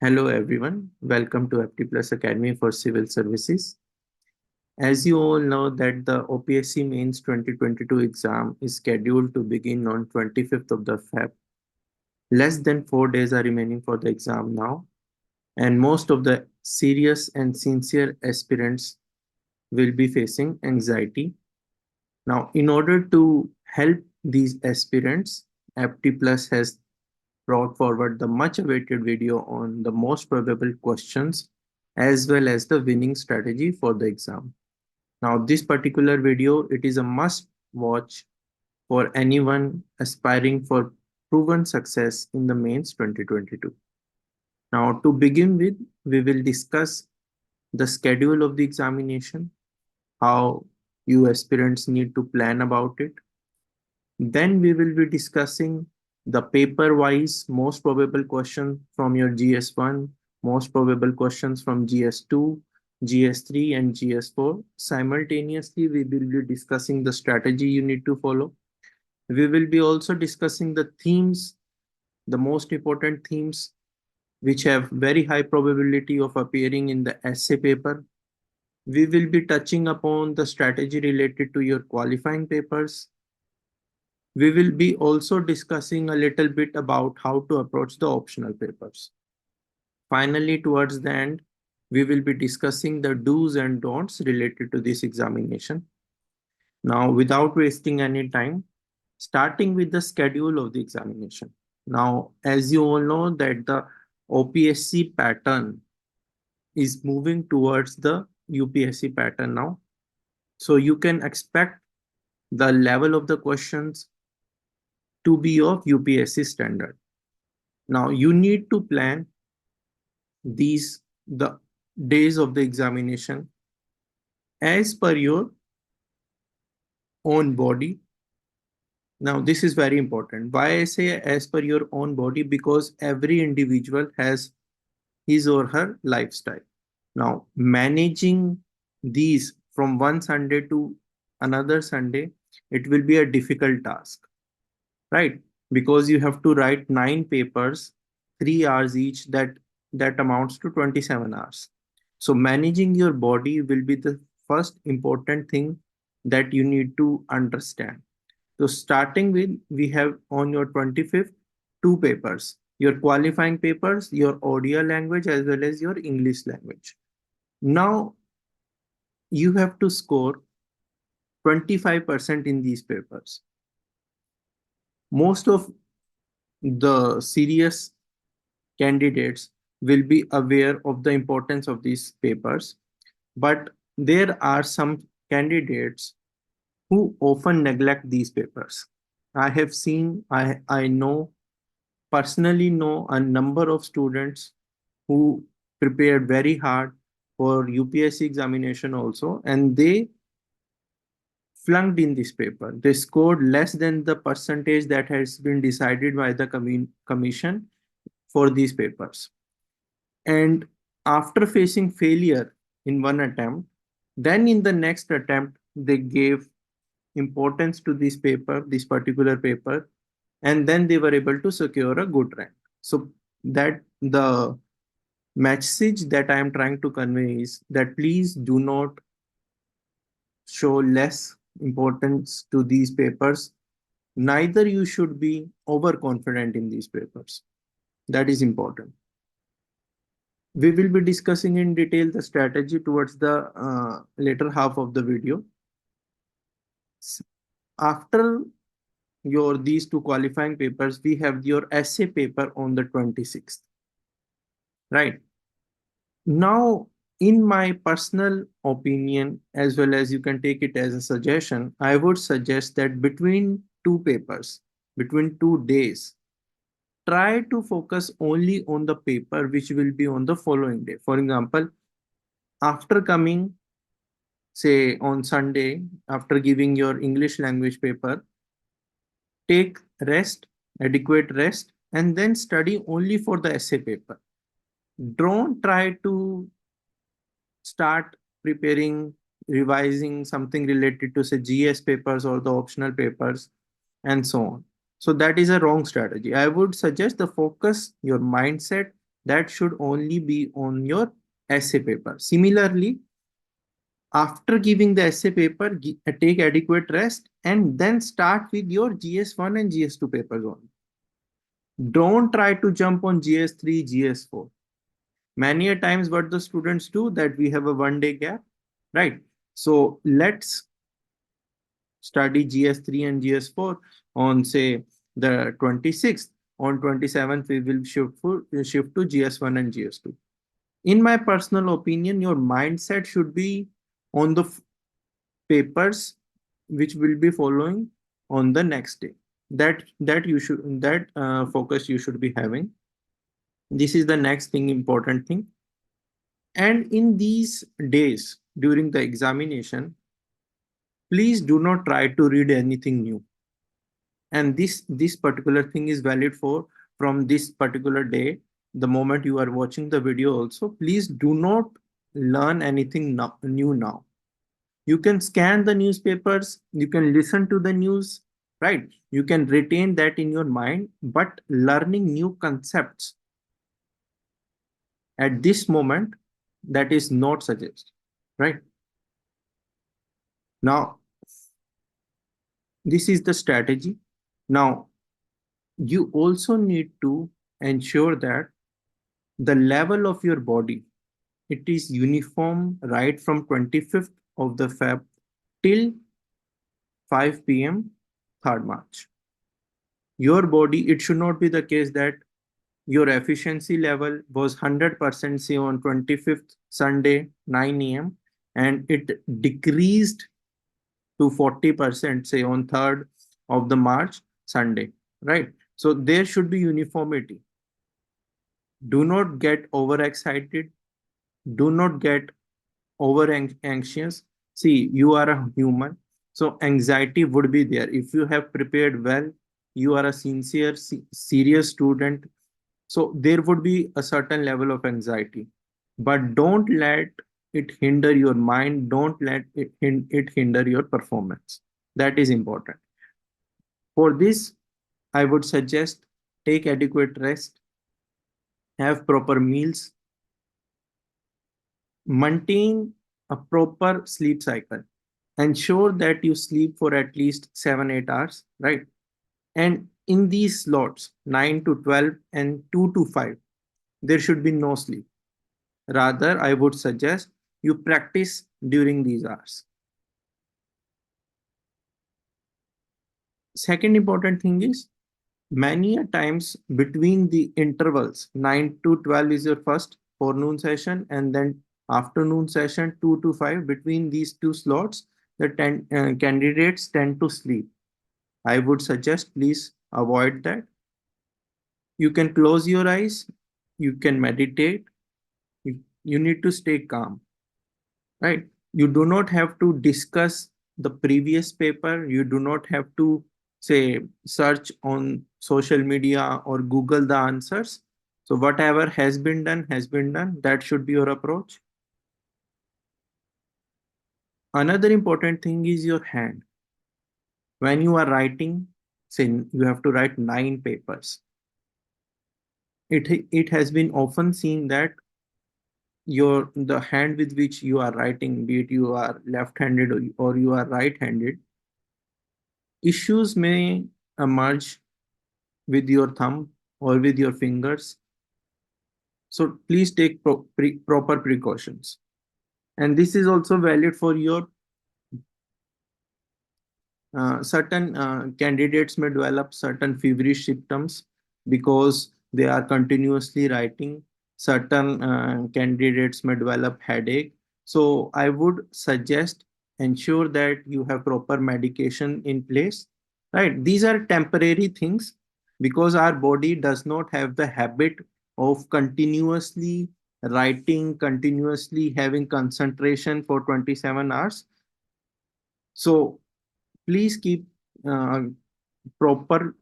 Hello everyone, welcome to Aptiplus Academy for Civil Services. As you all know that the OPSC Mains 2022 exam is scheduled to begin on 25th of the Feb. Less than 4 days are remaining for the exam now, and most of the serious and sincere aspirants will be facing anxiety. Now, in order to help these aspirants, Aptiplus has brought forward the much awaited video on the most probable questions as well as the winning strategy for the exam. Now, this particular video, it is a must watch for anyone aspiring for proven success in the mains 2022. Now, to begin with, we will discuss the schedule of the examination, how you aspirants need to plan about it. Then we will be discussing the paper-wise most probable question from your GS1, most probable questions from GS2, GS3 and GS4. Simultaneously, we will be discussing the strategy you need to follow. We will be also discussing the themes, the most important themes, which have very high probability of appearing in the essay paper. We will be touching upon the strategy related to your qualifying papers. We will be also discussing a little bit about how to approach the optional papers. Finally, towards the end, we will be discussing the do's and don'ts related to this examination. Now, without wasting any time, starting with the schedule of the examination. Now, as you all know that the OPSC pattern is moving towards the UPSC pattern now. So you can expect the level of the questions to be of UPSC standard. Now you need to plan the days of the examination as per your own body. Now this is very important. Why I say as per your own body? Because every individual has his or her lifestyle. Now managing these from one Sunday to another Sunday, it will be a difficult task, right? Because you have to write 9 papers, 3 hours each, that amounts to 27 hours. So managing your body will be the first important thing that you need to understand. So starting with, we have on your 25th, 2 papers, your qualifying papers, your Audia language, as well as your English language. Now you have to score 25% in these papers. Most of the serious candidates will be aware of the importance of these papers, but there are some candidates who often neglect these papers. I have seen, I know, personally know a number of students who prepared very hard for UPSC examination also, and they flunked in this paper. They scored less than the percentage that has been decided by the commission for these papers. And after facing failure in one attempt, then in the next attempt, they gave importance to this paper, this particular paper, and then they were able to secure a good rank. So that the message that I am trying to convey is that please do not show less importance to these papers. Neither you should be overconfident in these papers. That is important. We will be discussing in detail the strategy towards the later half of the video. After these 2 qualifying papers, we have your essay paper on the 26th. Right. Now, in my personal opinion, as well as you can take it as a suggestion, I would suggest that between 2 papers, between 2 days, try to focus only on the paper which will be on the following day. For example, after coming, say on Sunday, after giving your English language paper, take rest, adequate rest, and then study only for the essay paper. Don't try to start preparing, revising something related to say GS papers or the optional papers and so on. So that is a wrong strategy. I would suggest the focus, your mindset that should only be on your essay paper. Similarly, after giving the essay paper, take adequate rest and then start with your GS1 and GS2 papers only. Don't try to jump on GS3, GS4. Many a times what the students do, that we have a 1 day gap, right? So let's study GS3 and GS4 on, say, the 26th. On 27th, we will shift to GS1 and GS2. In my personal opinion, your mindset should be on the papers which will be following on the next day. That focus you should be having. This is the next thing, important thing. And in these days during the examination, please do not try to read anything new. And this particular thing is valid for from this particular day. The moment you are watching the video also, please do not learn anything new now. You can scan the newspapers, you can listen to the news, right? You can retain that in your mind, but learning new concepts at this moment, that is not suggested, right? Now, this is the strategy. Now, you also need to ensure that the level of your body, it is uniform right from 25th of the Feb till 5 p.m. 3rd March. Your body, it should not be the case that your efficiency level was 100% say on 25th Sunday 9 a.m. and it decreased to 40% say on 3rd of the March Sunday, right? So there should be uniformity. Do not get overexcited. Do not get over anxious. See, you are a human, so anxiety would be there. If you have prepared well, you are a sincere, serious student, so there would be a certain level of anxiety, but don't let it hinder your mind. Don't let it hinder your performance. That is important. For this, I would suggest take adequate rest, have proper meals, maintain a proper sleep cycle. Ensure that you sleep for at least 7-8 hours, right? And in these slots, 9 to 12 and 2 to 5, there should be no sleep. Rather, I would suggest you practice during these hours. Second important thing is, many a times between the intervals, 9 to 12 is your first forenoon session, and then afternoon session 2 to 5, between these two slots, the candidates tend to sleep. I would suggest please avoid that. You can close your eyes, you can meditate, you need to stay calm, right? You do not have to discuss the previous paper. You do not have to say search on social media or Google the answers. So whatever has been done has been done. That should be your approach. Another important thing is your hand. When you are writing, say you have to write 9 papers. It has been often seen that the hand with which you are writing, be it you are left-handed or you are right-handed, issues may emerge with your thumb or with your fingers. So please take proper precautions. And this is also valid for your certain candidates may develop certain feverish symptoms because they are continuously writing. Certain candidates may develop headache. So I would suggest ensure that you have proper medication in place, right? These are temporary things because our body does not have the habit of continuously writing, continuously having concentration for 27 hours. So please uh, proper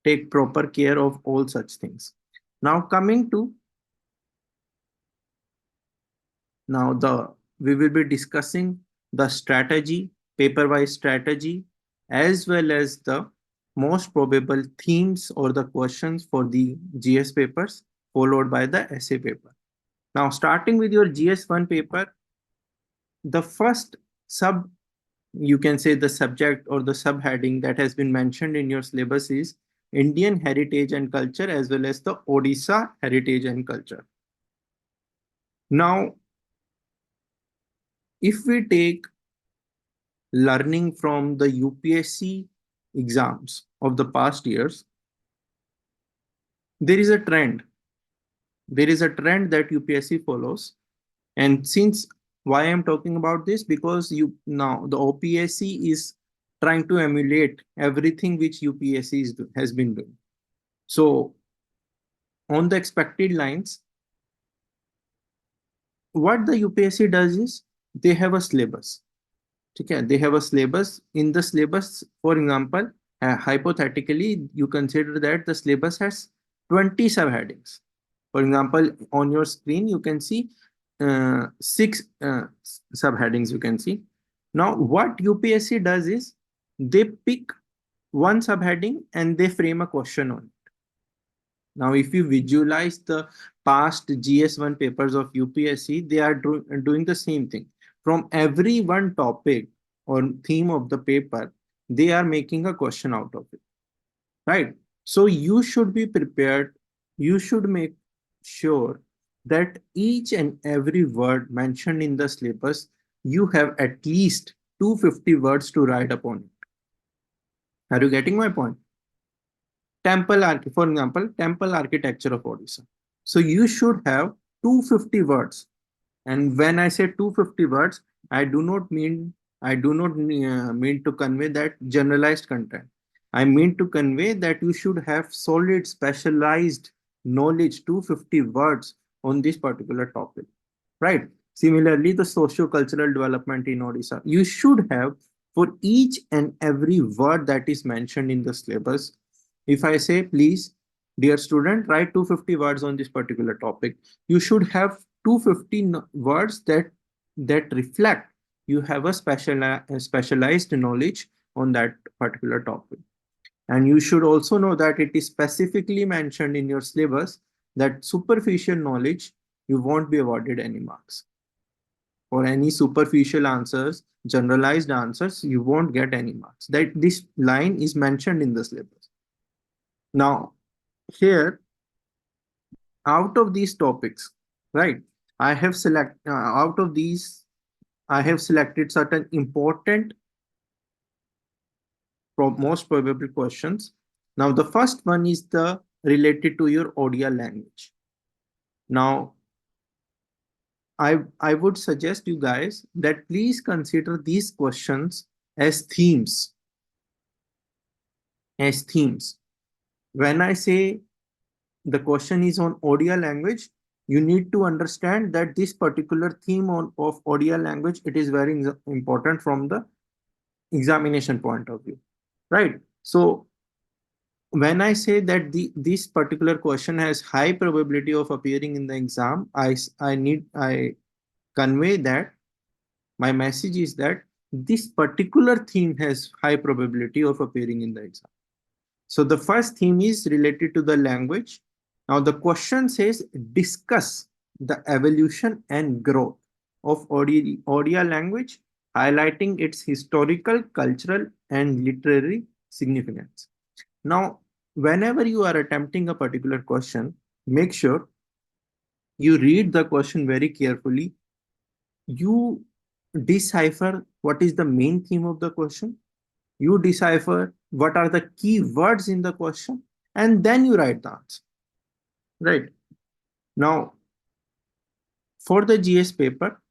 take proper care of all such things. Now coming to we will be discussing the strategy, paper-wise strategy, as well as the most probable themes or the questions for the GS papers followed by the essay paper. Now, starting with your GS1 paper, the first you can say the subject or the subheading that has been mentioned in your syllabus is Indian heritage and culture, as well as the Odisha heritage and culture. Now, if we take learning from the UPSC exams of the past years, there is a trend. There is a trend that UPSC follows. And since why I'm talking about this, because now the OPSC is trying to emulate everything which UPSC has been doing. So on the expected lines, what the UPSC does is they have a syllabus. Okay, they have a syllabus. In the syllabus, for example, hypothetically, you consider that the syllabus has 20 subheadings. For example, on your screen, you can see 6 subheadings you can see. Now, what UPSC does is they pick one subheading and they frame a question on it. Now, if you visualize the past GS1 papers of UPSC, they are doing the same thing. From every one topic or theme of the paper, they are making a question out of it, right? So you should be prepared. You should make sure that each and every word mentioned in the syllabus, you have at least 250 words to write upon it. Are you getting my point? For example, temple architecture of Odisha. So you should have 250 words. And when I say 250 words, I do not mean to convey that generalized content. I mean to convey that you should have solid specialized knowledge, 250 words on this particular topic, right? Similarly, the socio-cultural development in Odisha, you should have for each and every word that is mentioned in the syllabus. If I say, please, dear student, write 250 words on this particular topic, you should have 250 words that reflect you have a specialized knowledge on that particular topic. And you should also know that it is specifically mentioned in your syllabus that superficial knowledge, you won't be awarded any marks. For any superficial answers, generalized answers, you won't get any marks. That this line is mentioned in the syllabus. Now, here, out of these topics, right, I have selected certain important most probable questions. Now, the first one is related to your Audia language. Now, I would suggest you guys that please consider these questions as themes. As themes. When I say the question is on Audia language, you need to understand that this particular theme of Audia language, it is very important from the examination point of view, right? So when I say that this particular question has high probability of appearing in the exam, I convey that my message is that this particular theme has high probability of appearing in the exam. So the first theme is related to the language. Now the question says, discuss the evolution and growth of Audia language, highlighting its historical, cultural, and literary significance. Now, whenever you are attempting a particular question, make sure you read the question very carefully. You decipher what is the main theme of the question. You decipher what are the key words in the question, and then you write the answer. Right. Now, for the GS paper,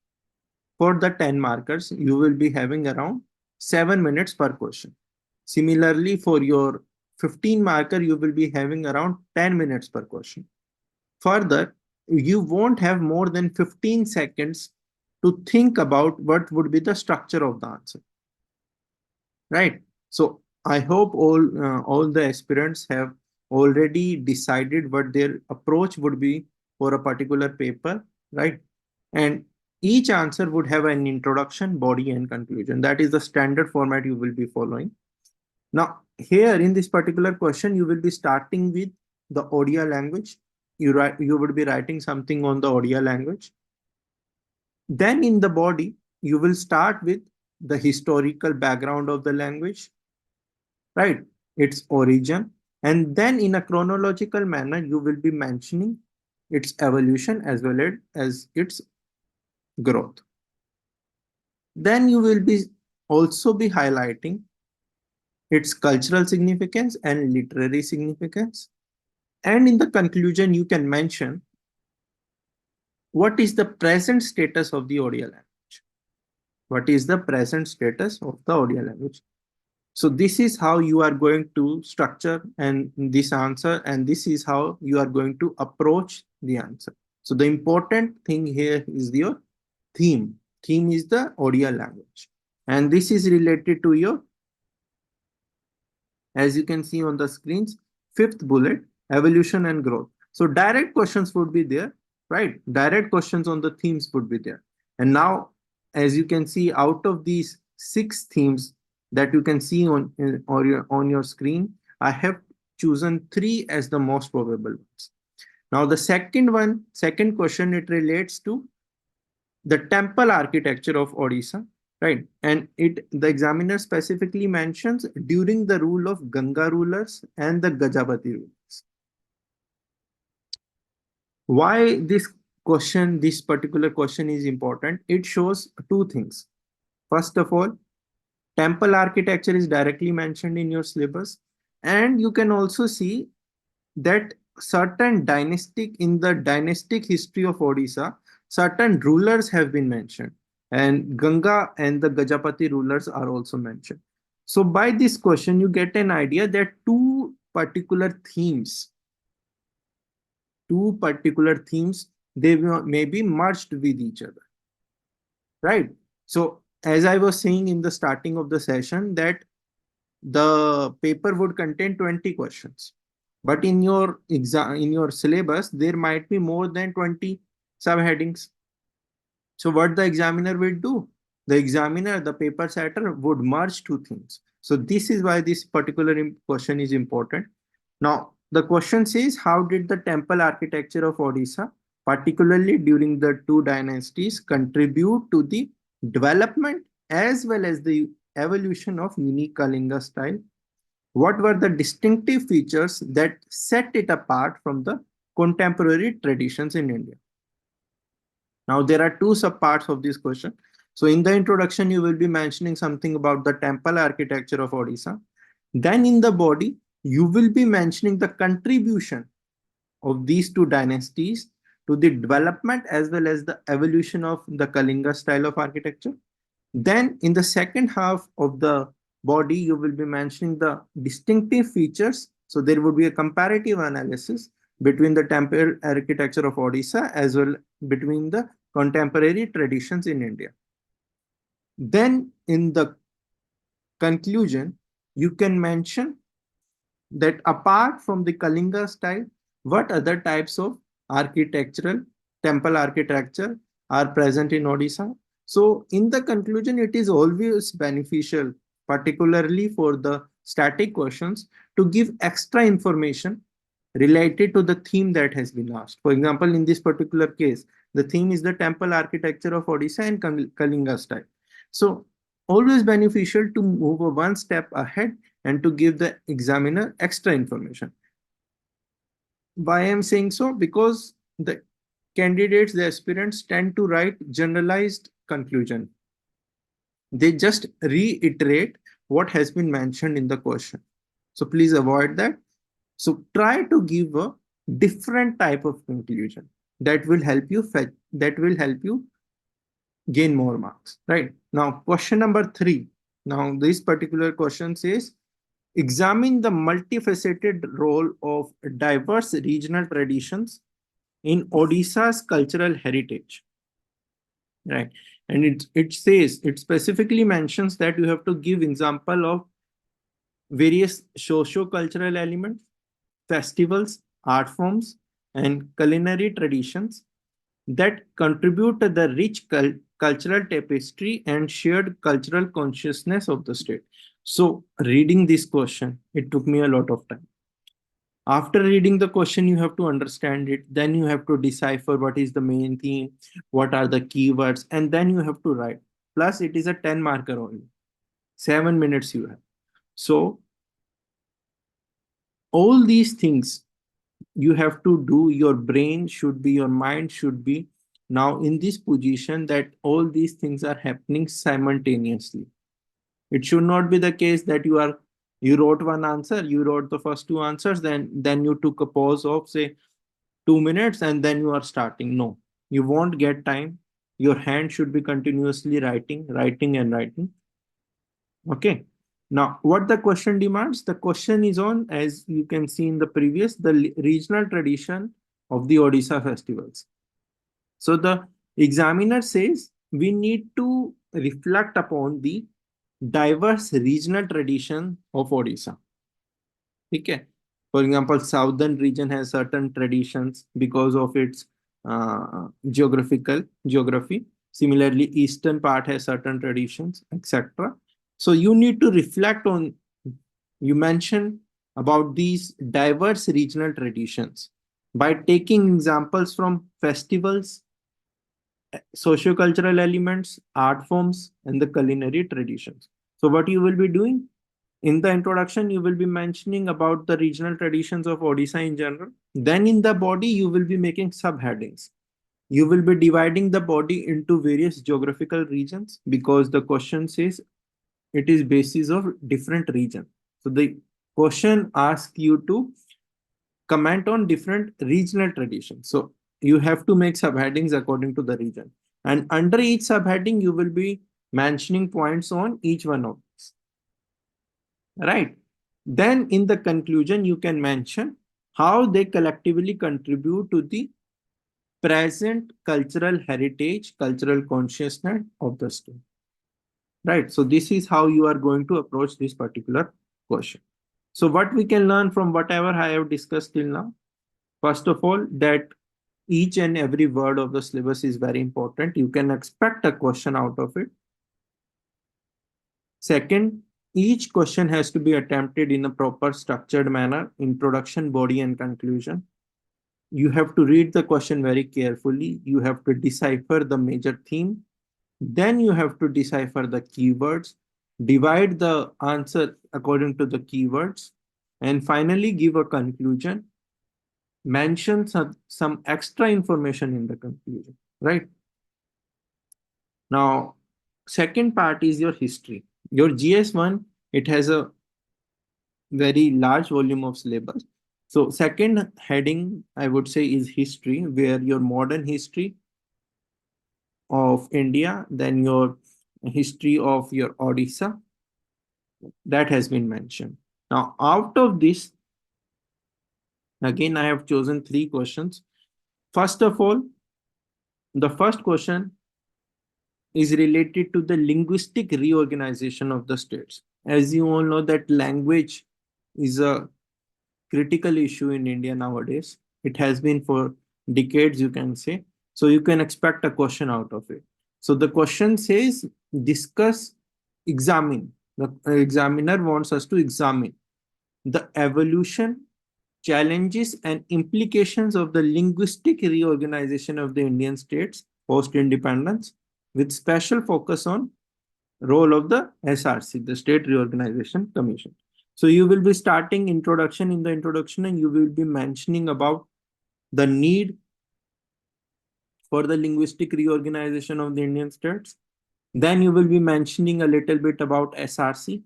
for the 10 markers, you will be having around 7 minutes per question. Similarly, for your 15 marker, you will be having around 10 minutes per question. Further, you won't have more than 15 seconds to think about what would be the structure of the answer. Right. So I hope all the aspirants have already decided what their approach would be for a particular paper, right? And each answer would have an introduction, body, and conclusion. That is the standard format you will be following. Now, here in this particular question, you will be starting with the Audia language. you would be writing something on the Audia language. Then in the body, you will start with the historical background of the language, right? Its origin. And then in a chronological manner, you will be mentioning its evolution as well as its growth. Then you will be also be highlighting its cultural significance and literary significance. And in the conclusion, you can mention what is the present status of the Audia language. What is the present status of the Audia language? So this is how you are going to structure and this answer, and this is how you are going to approach the answer. So the important thing here is your theme. Theme is the Audia language. And this is related to your, as you can see on the screens, fifth bullet, evolution and growth. So direct questions would be there, right? Direct questions on the themes would be there. And now, as you can see, out of these 6 themes that you can see on your screen, I have chosen 3 as the most probable ones. Now the second question, it relates to the temple architecture of Odisha, right? And the examiner specifically mentions during the rule of Ganga rulers and the Gajapati rulers. Why this particular question is important? It shows 2 things. First of all, temple architecture is directly mentioned in your syllabus, and you can also see that in the dynastic history of Odisha, certain rulers have been mentioned, and Ganga and the Gajapati rulers are also mentioned. So by this question, you get an idea that 2 particular themes, they may be merged with each other, right? So as I was saying in the starting of the session, that the paper would contain 20 questions. But in your syllabus, there might be more than 20 subheadings. So what the examiner will do? The paper setter would merge 2 things. So this is why this particular question is important. Now, the question says, how did the temple architecture of Odisha, particularly during the 2 dynasties, contribute to the development as well as the evolution of unique Kalinga style? What were the distinctive features that set it apart from the contemporary traditions in India? Now, there are 2 subparts of this question. So in the introduction, you will be mentioning something about the temple architecture of Odisha. Then in the body, you will be mentioning the contribution of these 2 dynasties to the development as well as the evolution of the Kalinga style of architecture. Then in the second half of the body, you will be mentioning the distinctive features. So there would be a comparative analysis between the temple architecture of Odisha as well between the contemporary traditions in India. Then in the conclusion, you can mention that apart from the Kalinga style, what other types of temple architecture are present in Odisha. So in the conclusion, it is always beneficial, particularly for the static questions, to give extra information related to the theme that has been asked. For example, in this particular case, the theme is the temple architecture of Odisha and Kalinga style. So always beneficial to move 1 step ahead and to give the examiner extra information. Why I am saying so? Because the candidates, the aspirants, tend to write generalized conclusion. They just reiterate what has been mentioned in the question. So please avoid that. So try to give a different type of conclusion that will help you gain more marks, right? Now, question number 3. Now, this particular question says, examine the multifaceted role of diverse regional traditions in Odisha's cultural heritage, right? And it specifically mentions that you have to give example of various socio-cultural elements, festivals, art forms, and culinary traditions that contribute to the rich cultural tapestry and shared cultural consciousness of the state. So reading this question, it took me a lot of time. After reading the question, you have to understand it. Then you have to decipher what is the main theme, what are the keywords, and then you have to write. Plus, it is a 10 marker only. 7 minutes you have. So all these things you have to do. Your brain should be, your mind should be now in this position that all these things are happening simultaneously. It should not be the case that you wrote one answer, you wrote the first two answers, then you took a pause of say 2 minutes and then you are starting. No, you won't get time. Your hand should be continuously writing and writing. Okay. Now, what the question demands? The question is on, as you can see in the previous, the regional tradition of the Odisha festivals. So the examiner says we need to reflect upon the diverse regional tradition of Odisha. Okay. For example, southern region has certain traditions because of its geography. Similarly, eastern part has certain traditions, etc. So you need to reflect on, you mentioned about these diverse regional traditions by taking examples from festivals, socio-cultural elements, art forms, and the culinary traditions. So what you will be doing? In the introduction, you will be mentioning about the regional traditions of Odisha in general. Then in the body, you will be making subheadings. You will be dividing the body into various geographical regions because the question says it is basis of different region. So the question asks you to comment on different regional traditions. So you have to make subheadings according to the region. And under each subheading, you will be mentioning points on each one of these. Right. Then in the conclusion, you can mention how they collectively contribute to the present cultural heritage, cultural consciousness of the state. Right. So this is how you are going to approach this particular question. So what we can learn from whatever I have discussed till now? First of all, that each and every word of the syllabus is very important. You can expect a question out of it. Second, each question has to be attempted in a proper structured manner, introduction, body, and conclusion. You have to read the question very carefully. You have to decipher the major theme. Then you have to decipher the keywords, divide the answer according to the keywords, and finally give a conclusion. Mention some extra information in the conclusion, right? Now, second part is your history. Your GS1, it has a very large volume of syllabus. So second heading, I would say, is history, where your modern history of India, then your history of your Odisha, that has been mentioned. Now, out of this, again, I have chosen 3 questions. First of all, the first question is related to the linguistic reorganization of the states. As you all know that language is a critical issue in India nowadays. It has been for decades, you can say. So you can expect a question out of it. So the question says, discuss, examine. The examiner wants us to examine the evolution, challenges, and implications of the linguistic reorganization of the Indian states post-independence, with special focus on role of the SRC, the State Reorganization Commission. So you will be starting introduction in the introduction and you will be mentioning about the need for the linguistic reorganization of the Indian states. Then you will be mentioning a little bit about SRC.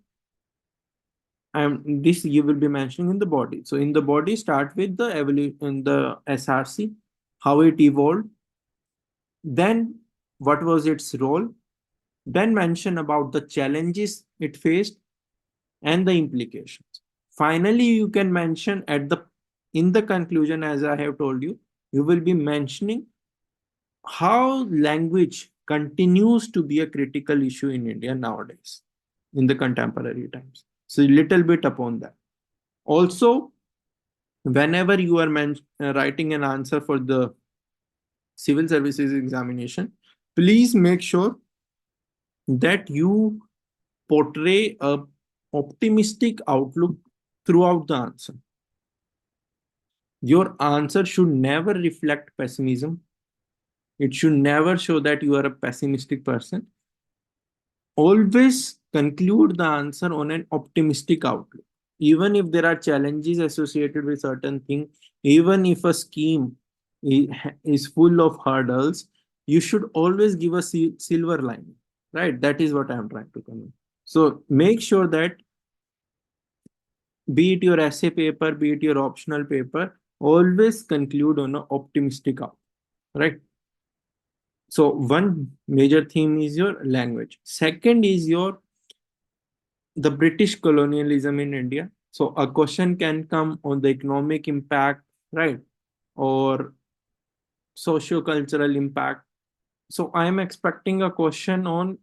And this you will be mentioning in the body. So in the body, start with the evolution, the SRC, how it evolved, then what was its role, then mention about the challenges it faced and the implications. Finally, you can mention in the conclusion, as I have told you, you will be mentioning how language continues to be a critical issue in India nowadays, in the contemporary times. So a little bit upon that. Also, whenever you are writing an answer for the civil services examination, please make sure that you portray a optimistic outlook throughout the answer. Your answer should never reflect pessimism. It should never show that you are a pessimistic person. Always conclude the answer on an optimistic outlook. Even if there are challenges associated with certain thing, even if a scheme is full of hurdles, you should always give a silver lining, right? That is what I am trying to convey. So make sure that, be it your essay paper, be it your optional paper, always conclude on an optimistic outlook, right? So one major theme is your language. Second is your the British colonialism in India. So a question can come on the economic impact, right? Or socio-cultural impact. So I am expecting a question on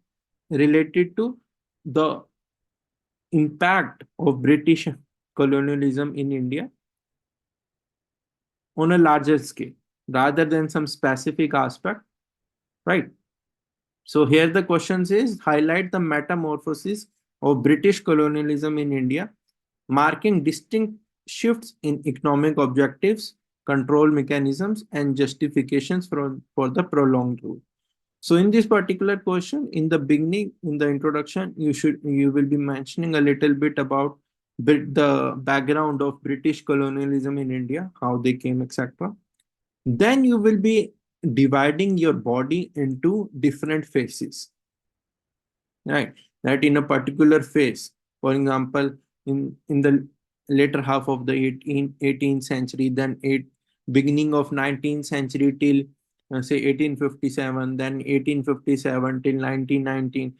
related to the impact of British colonialism in India on a larger scale rather than some specific aspect, right? So here the question says highlight the metamorphosis of British colonialism in India, marking distinct shifts in economic objectives, control mechanisms, and justifications for the prolonged rule. So in this particular question, in the beginning, in the introduction, you will be mentioning a little bit about the background of British colonialism in India, how they came, etc. Then you will be dividing your body into different phases, right? That in a particular phase, for example, in the later half of the 18th century, then beginning of 19th century till say 1857, then 1857 till 1919.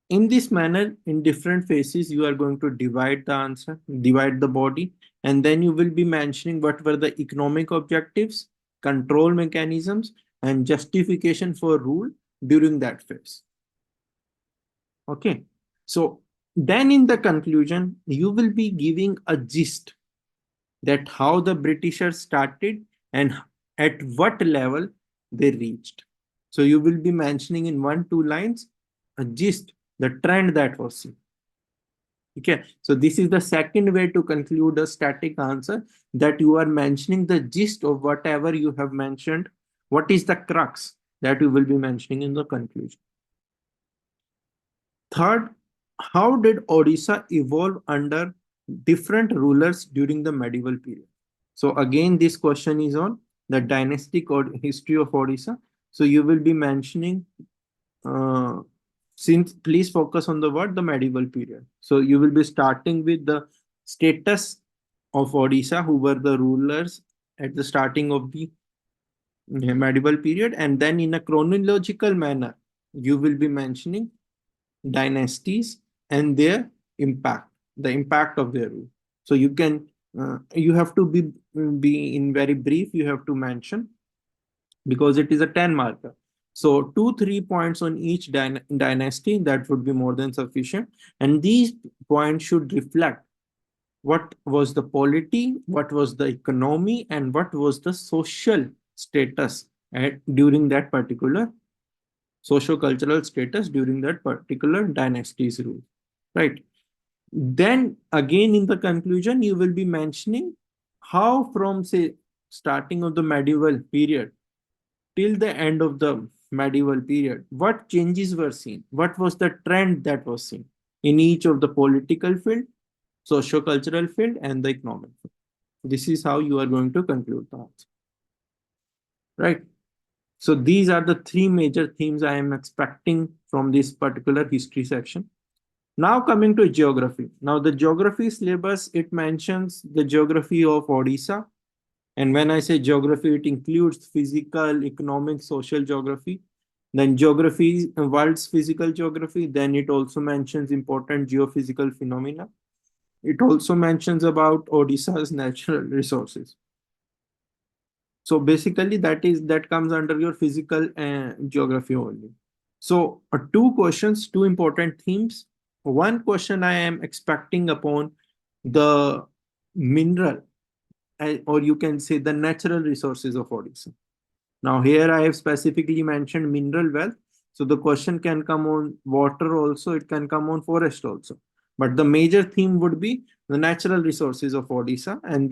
In this manner, in different phases, you are going to divide the answer, divide the body, and then you will be mentioning what were the economic objectives, control mechanisms, and justification for rule during that phase. Okay. So then in the conclusion, you will be giving a gist that how the Britishers started and at what level they reached. So you will be mentioning in 1-2 lines a gist, the trend that was seen. Okay. So this is the second way to conclude a static answer, that you are mentioning the gist of whatever you have mentioned. What is the crux that you will be mentioning in the conclusion? Third, how did Odisha evolve under different rulers during the medieval period? So again, this question is on the dynastic or history of Odisha. So you will be mentioning, since please focus on the word the medieval period. So you will be starting with the status of Odisha, who were the rulers at the starting of the medieval period, and then in a chronological manner, you will be mentioning dynasties and their impact, the impact of their rule. So you can, you have to be in very brief, you have to mention, because it is a 10 marker. So 2-3 points on each dynasty, that would be more than sufficient. And these points should reflect what was the polity, what was the economy, and what was the social status during that particular socio-cultural status during that particular dynasty's rule, right? Then again in the conclusion, you will be mentioning how from say starting of the medieval period till the end of the medieval period, what changes were seen, what was the trend that was seen in each of the political field, socio-cultural field, and the economic field. This is how you are going to conclude the answer, right? So these are the three major themes I am expecting from this particular history section. Now coming to geography. Now the geography syllabus, it mentions the geography of Odisha. And when I say geography, it includes physical, economic, social geography. Then geography, world's physical geography. Then it also mentions important geophysical phenomena. It also mentions about Odisha's natural resources. So basically that comes under your physical geography only. So two questions, two important themes. One question I am expecting upon the mineral, or you can say the natural resources of Odisha. Now here I have specifically mentioned mineral wealth. So the question can come on water also, it can come on forest also. But the major theme would be the natural resources of Odisha, and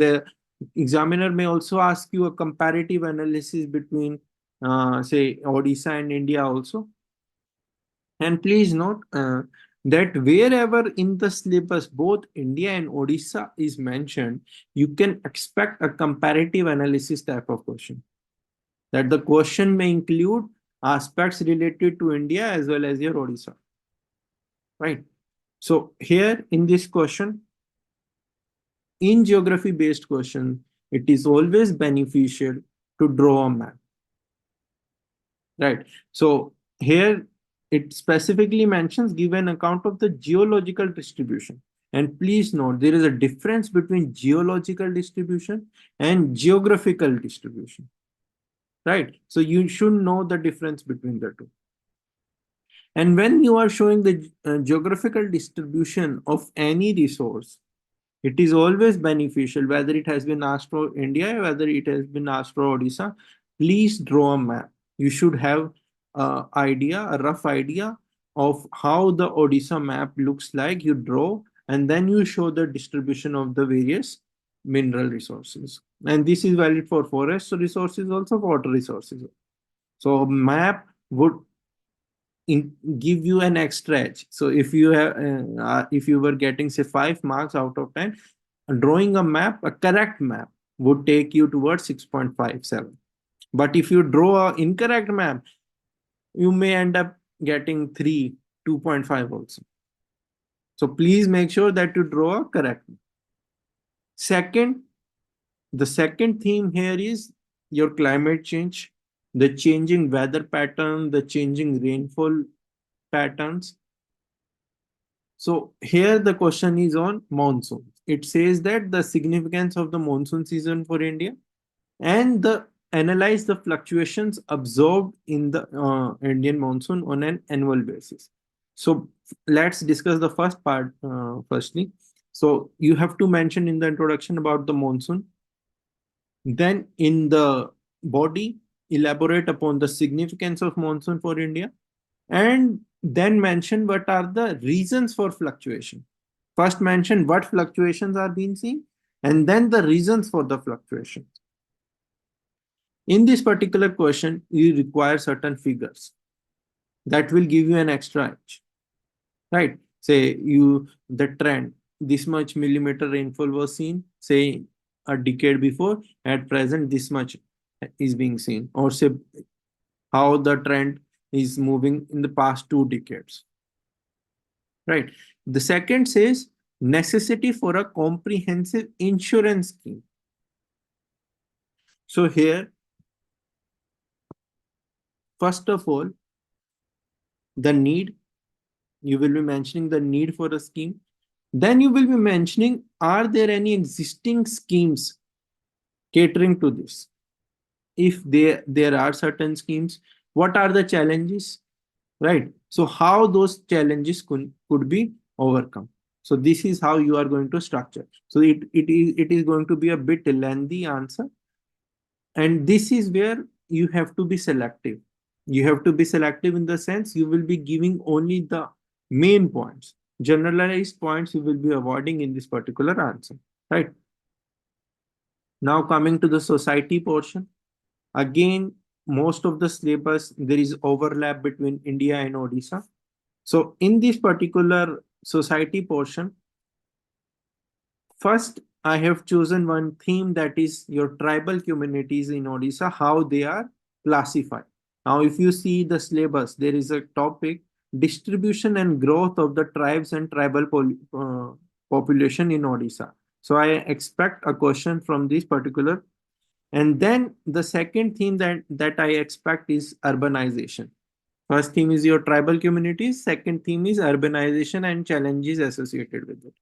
Examiner may also ask you a comparative analysis between, say, Odisha and India also. And please note that wherever in the syllabus both India and Odisha is mentioned, you can expect a comparative analysis type of question. That the question may include aspects related to India as well as your Odisha. Right. So here in this question, in geography based question, it is always beneficial to draw a map. Right. So here it specifically mentions give an account of the geological distribution. And please note there is a difference between geological distribution and geographical distribution. Right. So you should know the difference between the two. And when you are showing the geographical distribution of any resource, it is always beneficial, whether it has been asked for India, whether it has been asked for Odisha, please draw a map. You should have a rough idea of how the Odisha map looks like. You draw, and then you show the distribution of the various mineral resources. And this is valid for forest resources, also water resources. So map would give you an extra edge. So if you were getting say 5 marks out of 10, drawing a map, a correct map, would take you towards 6.57. But if you draw an incorrect map, you may end up getting 2.5 also. So please make sure that you draw a correct map. The second theme here is your climate change, the changing weather pattern, the changing rainfall patterns. So here the question is on monsoon. It says that the significance of the monsoon season for India and analyze the fluctuations absorbed in the Indian monsoon on an annual basis. So let's discuss the first part firstly. So you have to mention in the introduction about the monsoon. Then in the body, elaborate upon the significance of monsoon for India, and then mention what are the reasons for fluctuation. First mention what fluctuations are being seen, and then the reasons for the fluctuations. In this particular question, you require certain figures that will give you an extra edge, right? Say the trend, this much millimeter rainfall was seen, say a decade before, at present this much is being seen, or say how the trend is moving in the past 2 decades, right? The second says necessity for a comprehensive insurance scheme. So here, first of all, the need, you will be mentioning the need for a scheme. Then you will be mentioning, are there any existing schemes catering to this? If there are certain schemes, what are the challenges, right? So how those challenges could be overcome. So this is how you are going to structure. So it is going to be a bit lengthy answer. And this is where you have to be selective. You have to be selective in the sense you will be giving only the main points. Generalized points you will be avoiding in this particular answer, right? Now coming to the society portion. Again, most of the syllabus, there is overlap between India and Odisha. So in this particular society portion, first I have chosen one theme, that is your tribal communities in Odisha, how they are classified. Now, if you see the syllabus, there is a topic, distribution and growth of the tribes and tribal population in Odisha. So I expect a question from this particular. And then the second theme that I expect is urbanization. First theme is your tribal communities. Second theme is urbanization and challenges associated with it.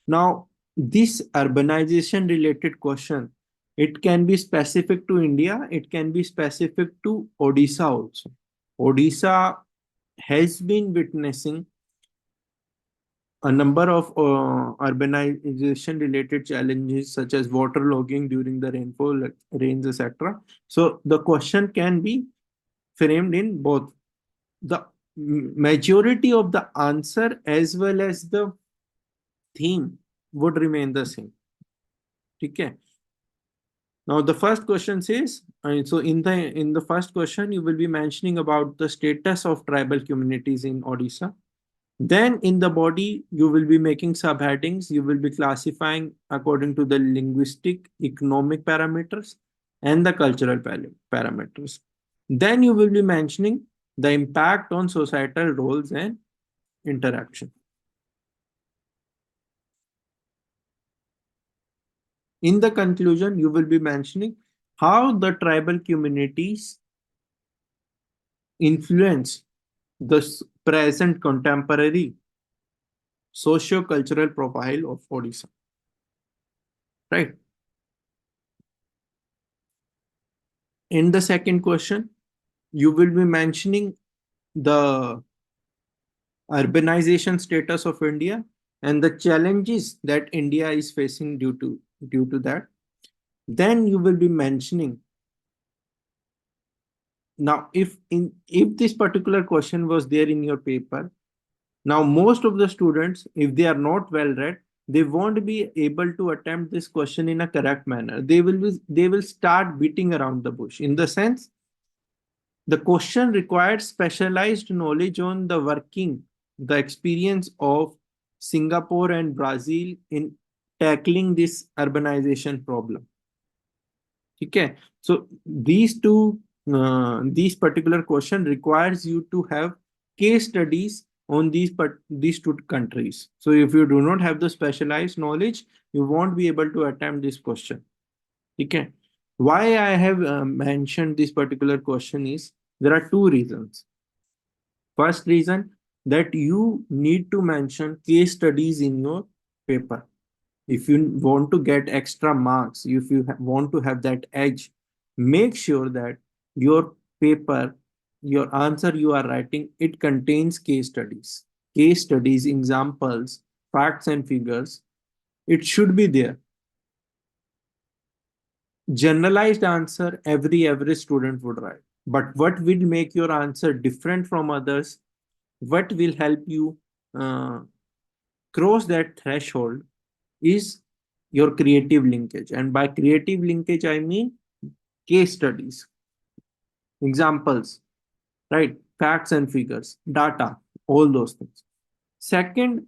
Now, this urbanization related question, it can be specific to India. It can be specific to Odisha also. Odisha has been witnessing a number of urbanization related challenges such as waterlogging during the rainfall, rains, etc. So the question can be framed in both. The majority of the answer as well as the theme would remain the same. Okay. Now the first question says, so in the first question, you will be mentioning about the status of tribal communities in Odisha. Then in the body, you will be making subheadings. You will be classifying according to the linguistic, economic parameters and the cultural parameters. Then you will be mentioning the impact on societal roles and interaction. In the conclusion, you will be mentioning how the tribal communities influence the present contemporary socio-cultural profile of Odisha. Right. In the second question, you will be mentioning the urbanization status of India and the challenges that India is facing due to that. Then you will be mentioning, now if this particular question was there in your paper, now most of the students, if they are not well read, they won't be able to attempt this question in a correct manner. They will start beating around the bush, in the sense the question requires specialized knowledge on the experience of Singapore and Brazil in tackling this urbanization problem. Okay, so these particular question requires you to have case studies on these two countries. So if you do not have the specialized knowledge, you won't be able to attempt this question. Okay, why I have mentioned this particular question is there are two reasons. First reason, that you need to mention case studies in your paper. If you want to get extra marks, if you want to have that edge, make sure that your paper, your answer you are writing, it contains case studies, examples, facts and figures. It should be there. Generalized answer, every average student would write. But what will make your answer different from others? What will help you cross that threshold is your creative linkage. And by creative linkage, I mean case studies, examples, right? Facts and figures, data, all those things. Second,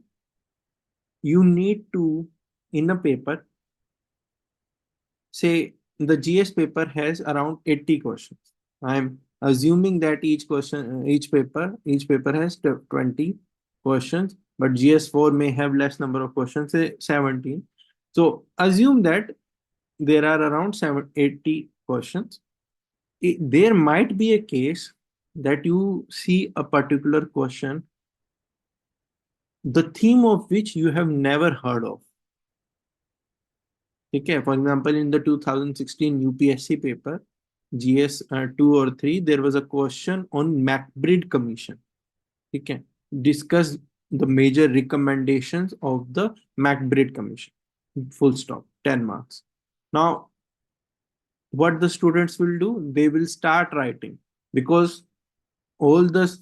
you need to, in a paper, say the GS paper has around 80 questions. I'm assuming that each paper has 20 questions, but GS4 may have less number of questions, say 17. So assume that there are around 80 questions. There might be a case that you see a particular question, the theme of which you have never heard of. Okay, for example, in the 2016 UPSC paper, GS 2 or 3, there was a question on McBride Commission. Okay, discuss the major recommendations of the McBride Commission. Full stop, 10 marks. Now, what the students will do, they will start writing, because all the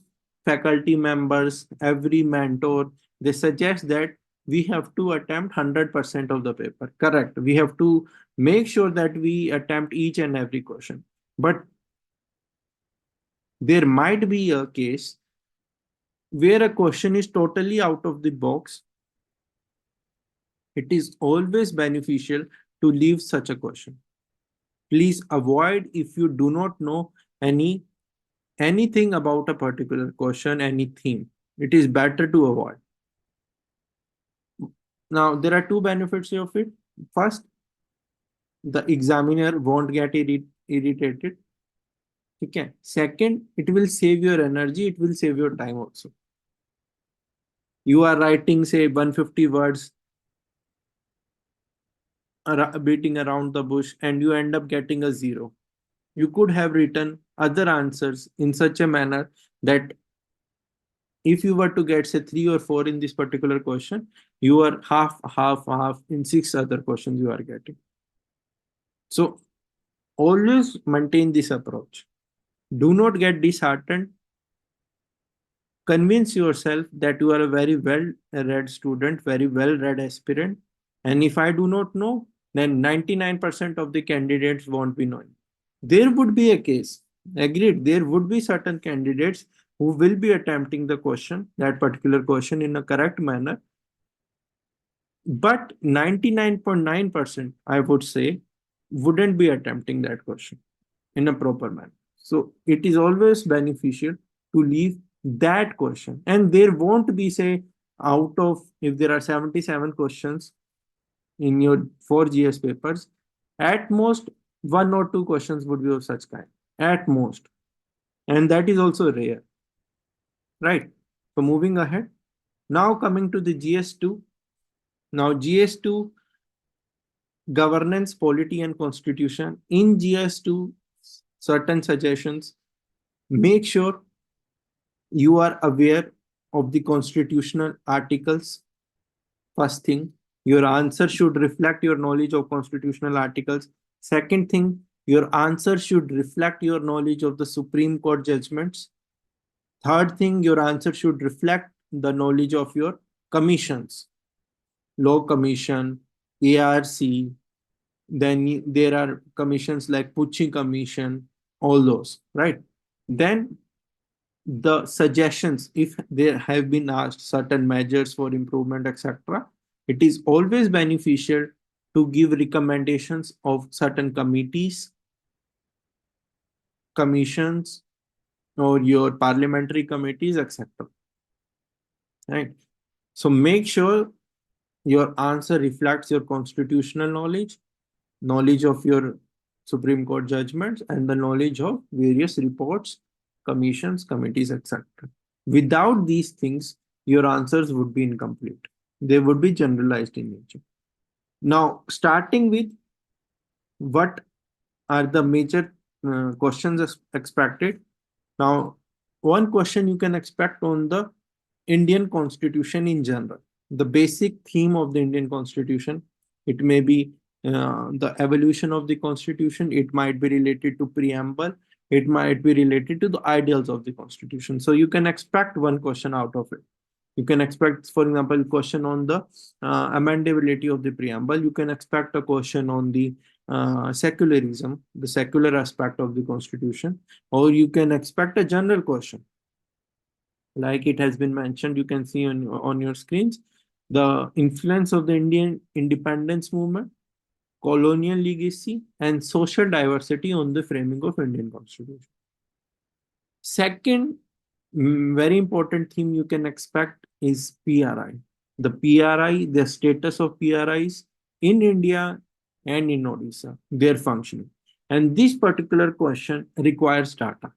faculty members, every mentor, they suggest that we have to attempt 100% of the paper. Correct. We have to make sure that we attempt each and every question. But there might be a case where a question is totally out of the box. It is always beneficial to leave such a question. Please avoid, if you do not know anything about a particular question, any theme, it is better to avoid. Now, there are two benefits of it. First, the examiner won't get irritated. Okay. Second, it will save your energy, it will save your time also. You are writing, say, 150 words, beating around the bush, and you end up getting a 0. You could have written other answers in such a manner that if you were to get, say, 3 or 4 in this particular question, you are half in 6 other questions you are getting. So always maintain this approach. Do not get disheartened. Convince yourself that you are a very well read student, very well read aspirant. And if I do not know, then 99% of the candidates won't be knowing. There would be a case, agreed, there would be certain candidates who will be attempting the question, that particular question in a correct manner. But 99.9%, I would say, wouldn't be attempting that question in a proper manner. So it is always beneficial to leave that question. And there won't be, say, out of, if there are 77 questions in your 4 GS papers, at most 1 or 2 questions would be of such kind, at most. And that is also rare, right? So moving ahead, now coming to the GS2. Now GS2, governance, polity, and constitution. In GS2, certain suggestions. Make sure you are aware of the constitutional articles. First thing, your answer should reflect your knowledge of constitutional articles. Second thing, your answer should reflect your knowledge of the Supreme Court judgments. Third thing, your answer should reflect the knowledge of your commissions, Law Commission, ARC, then there are commissions like Pucci Commission, all those, right? Then the suggestions, if there have been asked certain measures for improvement, etc., it is always beneficial to give recommendations of certain committees, commissions, or your parliamentary committees, etc. Right? So make sure your answer reflects your constitutional knowledge, knowledge of your Supreme Court judgments, and the knowledge of various reports, commissions, committees, etc. Without these things, your answers would be incomplete. They would be generalized in nature. Now, starting with what are the major questions expected. Now, one question you can expect on the Indian Constitution in general, the basic theme of the Indian Constitution. It may be the evolution of the Constitution. It might be related to preamble. It might be related to the ideals of the Constitution. So you can expect one question out of it. You can expect, for example, a question on the amendability of the preamble. You can expect a question on the secularism, the secular aspect of the Constitution, or you can expect a general question. Like it has been mentioned, you can see on your screens, the influence of the Indian independence movement, colonial legacy, and social diversity on the framing of Indian Constitution. Second, very important theme you can expect is PRI. The PRI, the status of PRIs in India and in Odisha, their functioning. And this particular question requires data.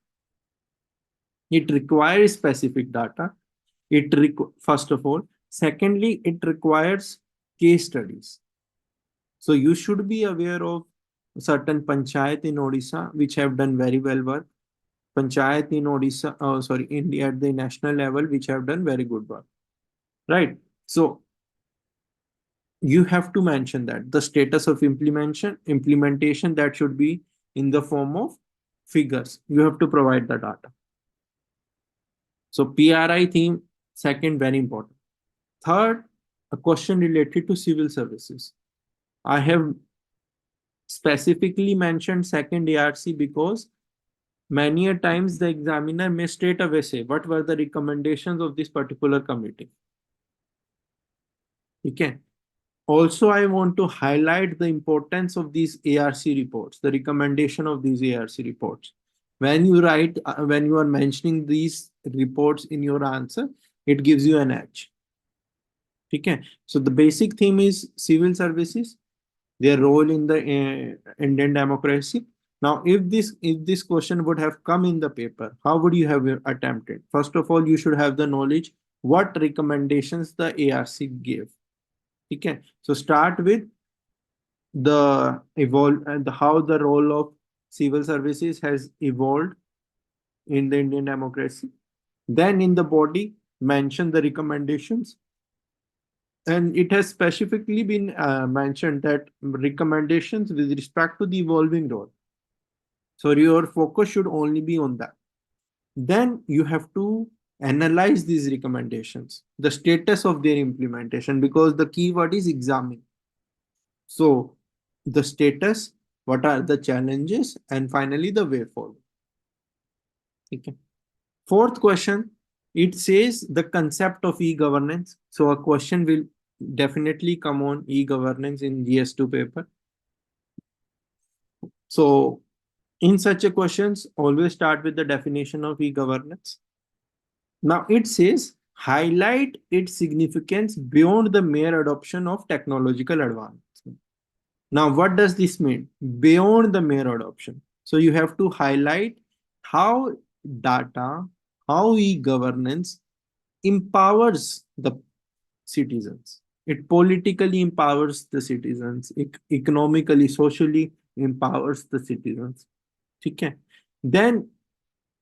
It requires specific data. First of all. Secondly, it requires case studies. So you should be aware of certain panchayat in Odisha which have done very well work. Panchayat in Odisha, India at the national level, which have done very good work, right? So you have to mention that the status of implementation that should be in the form of figures. You have to provide the data. So PRI theme, second, very important. Third, a question related to civil services. I have specifically mentioned second ARC because many a times the examiner may straight away say, what were the recommendations of this particular committee? Okay. Also, I want to highlight the importance of these ARC reports, the recommendation of these ARC reports. When you write, when you are mentioning these reports in your answer, it gives you an edge. Okay. So the basic theme is civil services, their role in the Indian democracy. Now, if this question would have come in the paper, how would you have attempted? First of all, you should have the knowledge what recommendations the ARC gave. Okay, so start with the evolve and how the role of civil services has evolved in the Indian democracy. Then in the body, mention the recommendations. And it has specifically been mentioned that recommendations with respect to the evolving role. So your focus should only be on that. Then you have to analyze these recommendations, the status of their implementation, because the keyword is examine. So the status, what are the challenges, and finally the way forward. Okay. Fourth question, it says the concept of e-governance. So a question will definitely come on e-governance in GS2 paper. So in such a questions, always start with the definition of e-governance. Now it says highlight its significance beyond the mere adoption of technological advancement. Now, what does this mean? Beyond the mere adoption. So you have to highlight how data, how e-governance empowers the citizens. It politically empowers the citizens, economically, socially empowers the citizens. Okay. Then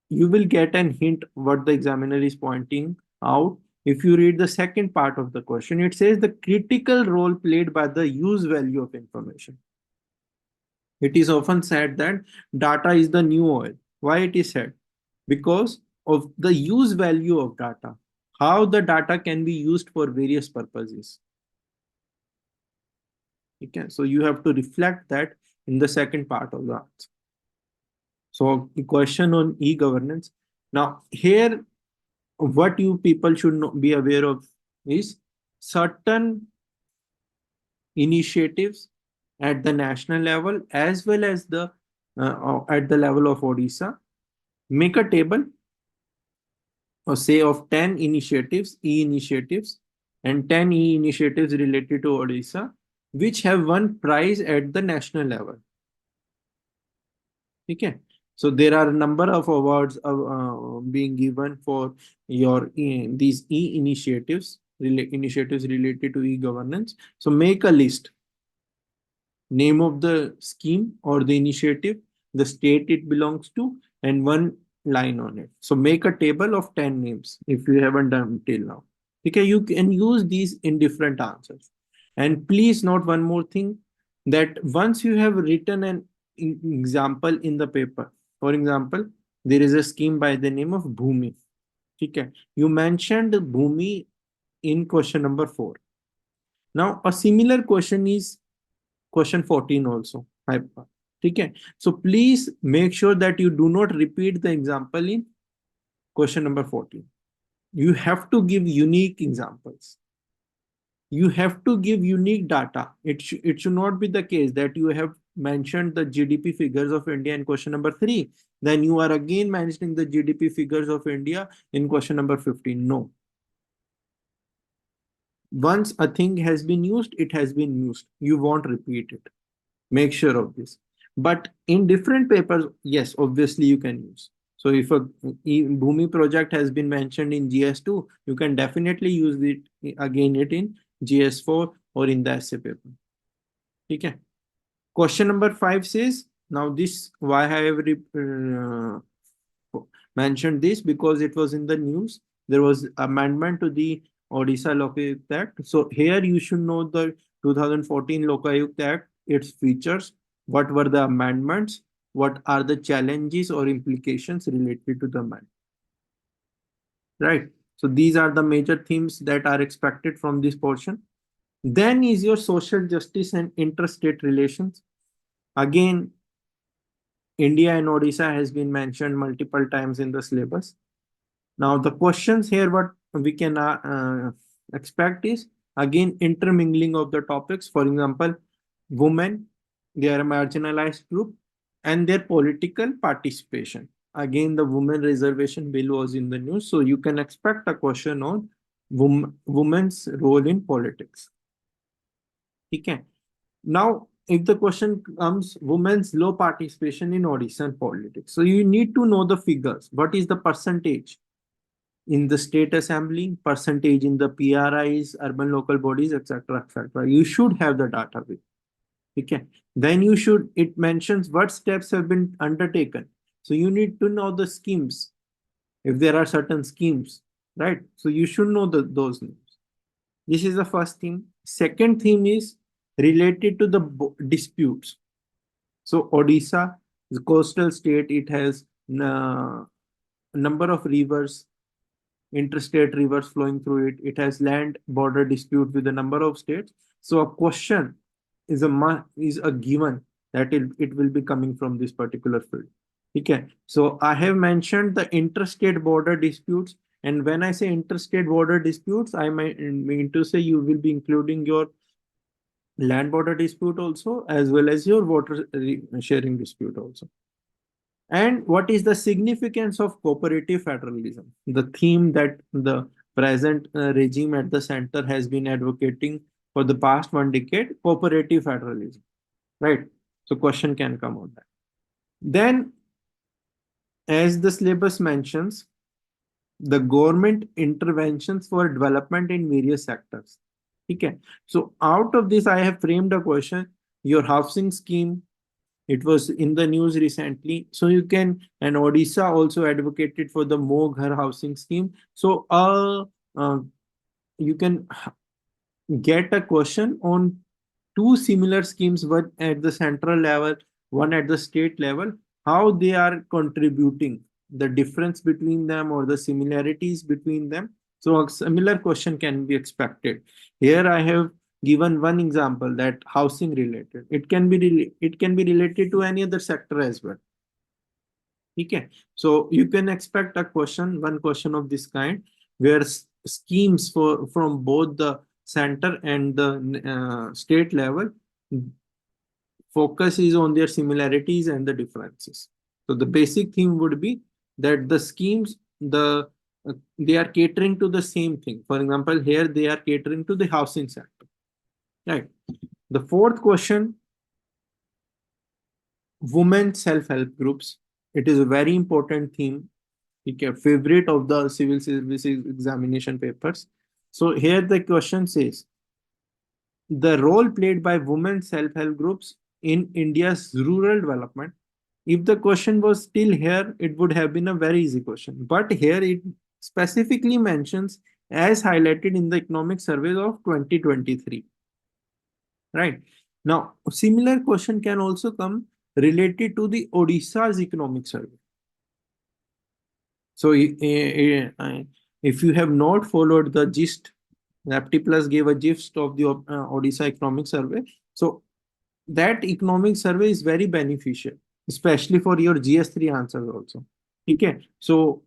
you will get an hint what the examiner is pointing out. If you read the second part of the question, it says the critical role played by the use value of information. It is often said that data is the new oil. Why it is said? Because of the use value of data, how the data can be used for various purposes. Okay, so you have to reflect that in the second part of the answer. So the question on e-governance. Now here, what you people should be aware of is certain initiatives at the national level as well as the at the level of Odisha. Make a table or say of 10 initiatives, e-initiatives, and 10 e-initiatives related to Odisha, which have won prize at the national level. Okay. So there are a number of awards being given for your these e-initiatives, initiatives related to e-governance. So make a list. Name of the scheme or the initiative, the state it belongs to, and one line on it. So make a table of 10 names if you haven't done till now. Okay, you can use these in different answers. And please note one more thing, that once you have written an example in the paper, for example, there is a scheme by the name of Bhumi. Okay, you mentioned Bhumi in question number 4. Now, a similar question is question 14 also. Okay, so please make sure that you do not repeat the example in question number 14. You have to give unique examples. You have to give unique data. It should not be the case that you have mentioned the GDP figures of India in question number 3. Then you are again mentioning the GDP figures of India in question number 15. No. Once a thing has been used, it has been used. You won't repeat it. Make sure of this. But in different papers, yes, obviously you can use. So if a Bhumi project has been mentioned in GS2, you can definitely use it again it in GS4 or in the essay paper. Okay. Question number 5 says, now this, why I have mentioned this, because it was in the news. There was amendment to the Odisha Lokayukta Act. So here you should know the 2014 Lokayukta Act, its features, what were the amendments, what are the challenges or implications related to the amendment. Right. So these are the major themes that are expected from this portion. Then is your social justice and interstate relations. Again, India and Odisha has been mentioned multiple times in the syllabus. Now the questions here, what we can expect is again intermingling of the topics. For example, women, they are a marginalized group, and their political participation. Again, the women reservation bill was in the news, so you can expect a question on women's role in politics. Okay. Now, if the question comes women's low participation in Odisha politics, so you need to know the figures. What is the percentage in the state assembly, percentage in the PRIs, urban local bodies, etc., etc. You should have the data with. Okay. Then you should, it mentions what steps have been undertaken. So you need to know the schemes, if there are certain schemes, right? So you should know those names. This is the first theme. Second theme is related to the disputes. So Odisha, the coastal state, it has a number of rivers, interstate rivers flowing through it. It has land border dispute with a number of states. So a question is a given that it will be coming from this particular field. Okay, so I have mentioned the interstate border disputes, and when I say interstate border disputes, I mean to say you will be including your land border dispute also, as well as your water sharing dispute also. And what is the significance of cooperative federalism? The theme that the present regime at the center has been advocating for the past 1 decade, cooperative federalism, right? So question can come on that. Then, as the syllabus mentions, the government interventions for development in various sectors. Okay. So out of this, I have framed a question. Your housing scheme, it was in the news recently. So you can, and Odisha also advocated for the Mo Ghar housing scheme. So you can get a question on two similar schemes, one at the central level, one at the state level, how they are contributing, the difference between them or the similarities between them. So a similar question can be expected. Here I have given one example that housing related. It can be related to any other sector as well. Okay, so you can expect one question of this kind, where schemes from both the center and the state level focus is on their similarities and the differences. So the basic theme would be that the schemes, they are catering to the same thing. For example, here they are catering to the housing sector. Right. The fourth question, women self-help groups. It is a very important theme. Okay, favorite of the civil services examination papers. So here the question says, the role played by women self-help groups in India's rural development. If the question was still here, it would have been a very easy question. But here it specifically mentions as highlighted in the economic survey of 2023. Right. Now, a similar question can also come related to the Odisha's economic survey. So if you have not followed the gist, Aptiplus gave a gist of the Odisha economic survey. So that economic survey is very beneficial, especially for your GS3 answers also. Okay. So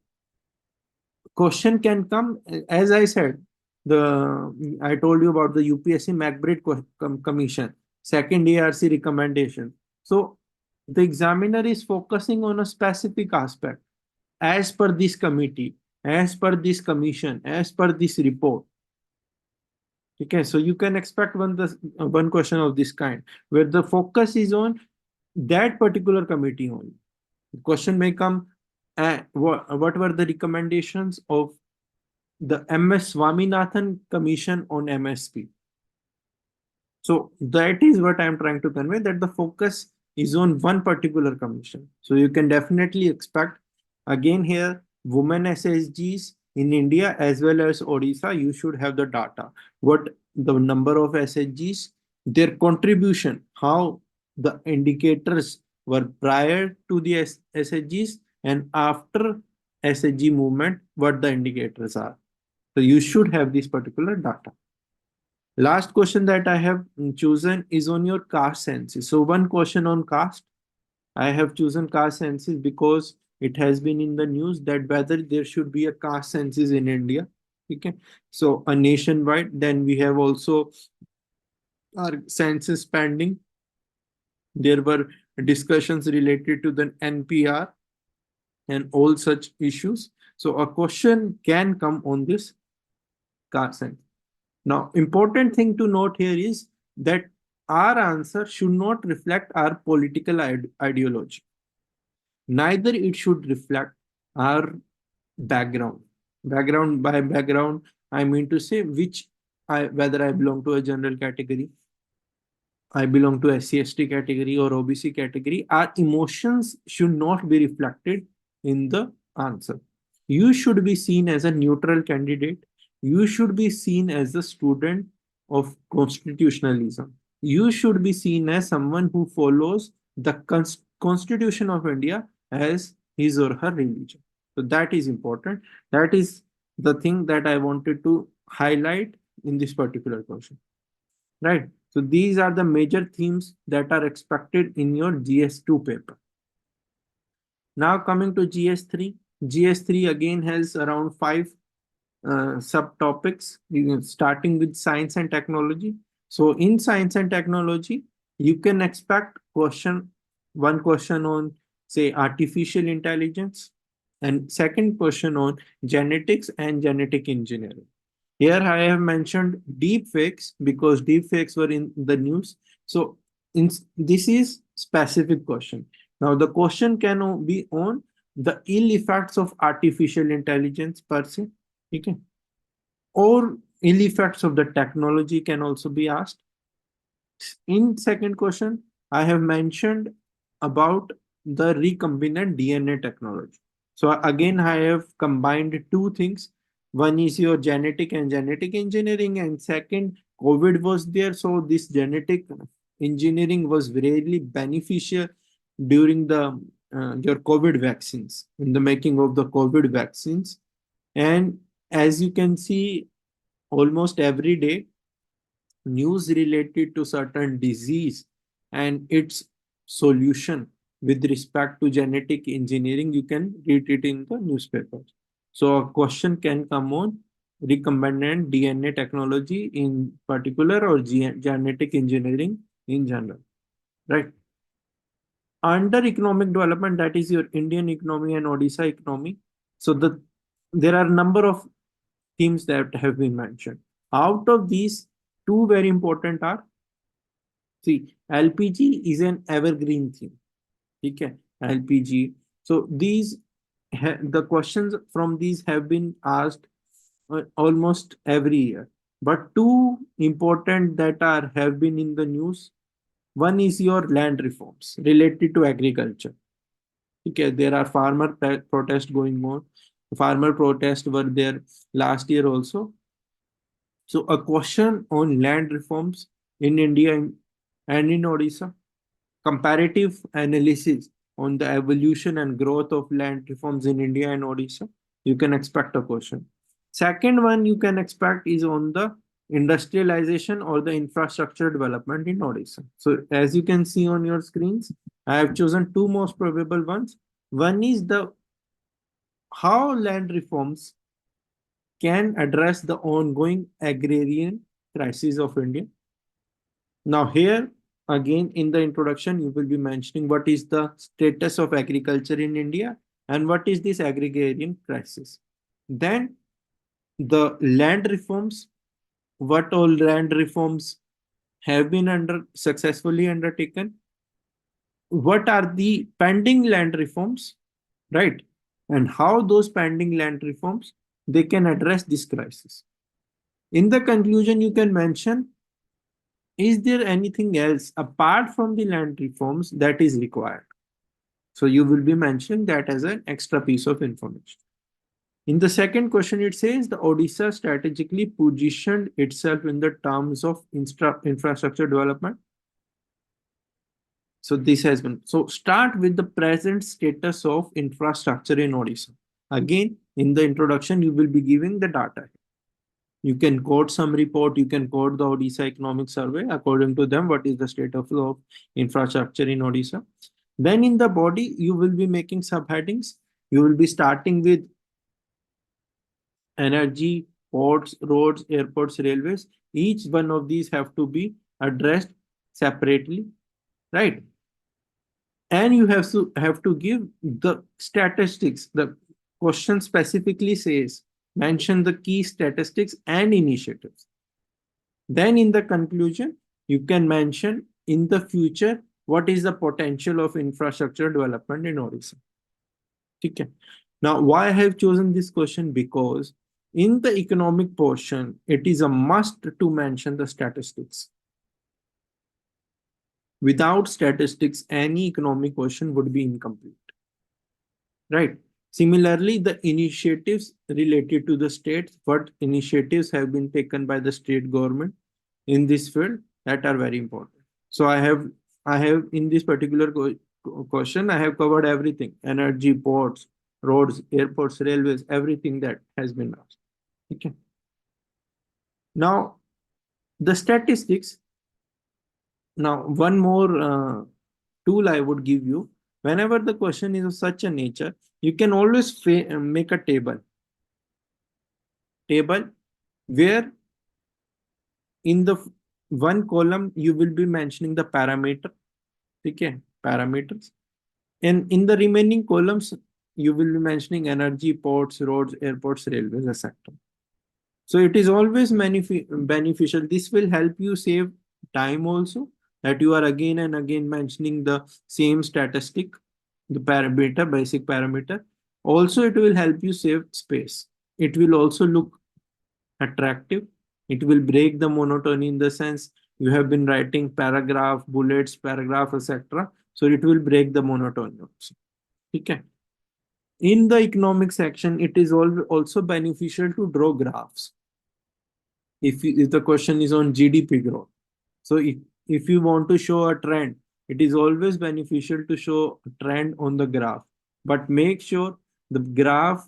question can come, as I said, I told you about the UPSC McBride Commission, second ARC recommendation. So the examiner is focusing on a specific aspect as per this committee, as per this commission, as per this report. Okay, so you can expect one question of this kind, where the focus is on that particular committee only. The question may come, what were the recommendations of the MS Swaminathan Commission on MSP? So that is what I'm trying to convey, that the focus is on one particular commission. So you can definitely expect, again here, women SSGs in India as well as Odisha, you should have the data. What the number of SSGs, their contribution, how the indicators were prior to the SSGs and after SSG movement, what the indicators are. So you should have this particular data. Last question that I have chosen is on your caste census. So one question on caste. I have chosen caste census because it has been in the news that whether there should be a caste census in India. Okay. So a nationwide, then we have also our census pending. There were discussions related to the NPR and all such issues. So a question can come on this caste census. Now, important thing to note here is that our answer should not reflect our political ideology. Neither it should reflect our background. Background, by background, I mean to say whether I belong to a general category, I belong to SC/ST category or OBC category. Our emotions should not be reflected in the answer. You should be seen as a neutral candidate. You should be seen as a student of constitutionalism. You should be seen as someone who follows the Constitution of India as his or her religion. So that is important. That is the thing that I wanted to highlight in this particular question. right? So these are the major themes that are expected in your GS2 paper. Now coming to GS3. GS3 again has around 5 subtopics, starting with science and technology. So in science and technology, you can expect one question on, say, artificial intelligence, and second question on genetics and genetic engineering. Here I have mentioned deep fakes because deep fakes were in the news. So this is specific question. Now the question can be on the ill effects of artificial intelligence per se. Okay, or ill effects of the technology can also be asked. In second question, I have mentioned about the recombinant DNA technology. So again, I have combined two things. One is your genetic and genetic engineering, and second, COVID was there. So this genetic engineering was really beneficial during the your COVID vaccines, in the making of the COVID vaccines. And as you can see, almost every day, news related to certain disease and its solution with respect to genetic engineering, you can read it in the newspapers. So a question can come on recombinant DNA technology in particular, or genetic engineering in general, right? Under economic development, that is your Indian economy and Odisha economy. So there are a number of themes that have been mentioned. Out of these, two very important are, see, LPG is an evergreen theme. Okay, LPG. So the questions from these have been asked almost every year. But two important that are have been in the news. One is your land reforms related to agriculture. Okay, there are protests going on. Farmer protests were there last year also. So a question on land reforms in India and in Odisha, comparative analysis on the evolution and growth of land reforms in India and Odisha, you can expect a question. Second one you can expect is on the industrialization or the infrastructure development in Odisha. So as you can see on your screens, I have chosen two most probable ones. One is the how land reforms can address the ongoing agrarian crisis of India. Now, here again in the introduction, you will be mentioning what is the status of agriculture in India and what is this agrarian crisis. Then the land reforms, what all land reforms have been successfully undertaken, what are the pending land reforms, right? And how those pending land reforms they can address this crisis. In the conclusion, you can mention, is there anything else apart from the land reforms that is required? So you will be mentioning that as an extra piece of information. In the second question, it says the Odisha strategically positioned itself in the terms of infrastructure development. So this has been, so start with the present status of infrastructure in Odisha. Again, in the introduction, you will be giving the data. You can quote some report, you can quote the Odisha Economic Survey, according to them, what is the state of infrastructure in Odisha. Then in the body, you will be making subheadings. You will be starting with energy, ports, roads, airports, railways. Each one of these have to be addressed separately, right? And you have to give the statistics. The question specifically says, mention the key statistics and initiatives. Then in the conclusion, you can mention in the future, what is the potential of infrastructure development in Odisha. Okay. Now, why I have chosen this question? Because in the economic portion, it is a must to mention the statistics. Without statistics, any economic question would be incomplete. Right. Similarly, the initiatives related to the states, what initiatives have been taken by the state government in this field, that are very important. So I have in this particular question, I have covered everything: energy, ports, roads, airports, railways, everything that has been asked. Okay. Now, the statistics, Now, one more tool I would give you. Whenever the question is of such a nature, you can always make a table where in the one column you will be mentioning the parameter, okay, parameters, and in the remaining columns you will be mentioning energy, ports, roads, airports, railways, etc. So it is always beneficial. This will help you save time also, that you are again and again mentioning the same statistic, the parameter, basic parameter. Also, it will help you save space. It will also look attractive. It will break the monotony in the sense you have been writing paragraph, bullets, paragraph, etc. So it will break the monotony also. Okay. In the economic section, it is also beneficial to draw graphs. If the question is on GDP growth. So if you want to show a trend, it is always beneficial to show a trend on the graph. But make sure the graph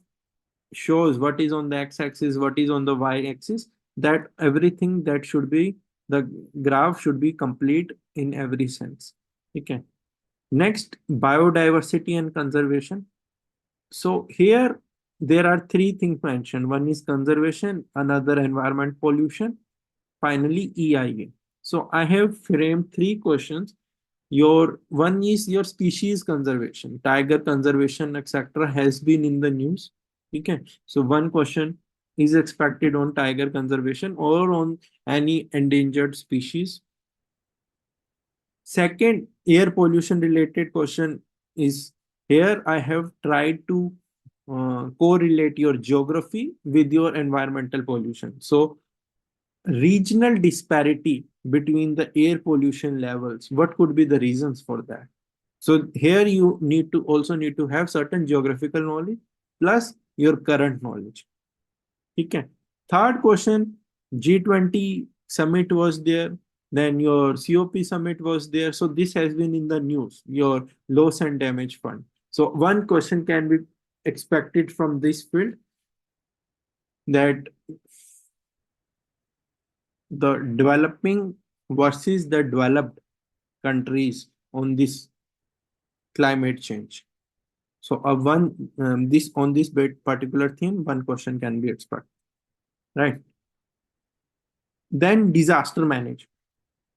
shows what is on the x-axis, what is on the y-axis, that everything that should be, the graph should be complete in every sense. Okay. Next, biodiversity and conservation. So here there are three things mentioned. One is conservation, another environment pollution, finally EIA. So I have framed three questions. Your one is your species conservation, tiger conservation, etc. has been in the news. Okay. So one question is expected on tiger conservation or on any endangered species. Second, air pollution related question is, here I have tried to correlate your geography with your environmental pollution. So regional disparity between the air pollution levels, what could be the reasons for that? So here you need to have certain geographical knowledge plus your current knowledge. Okay. Third question, G20 summit was there, then your COP summit was there. So this has been in the news, your loss and damage fund. So one question can be expected from this field, that the developing versus the developed countries on this climate change. So one this on this particular theme, one question can be expected, right? Then disaster management.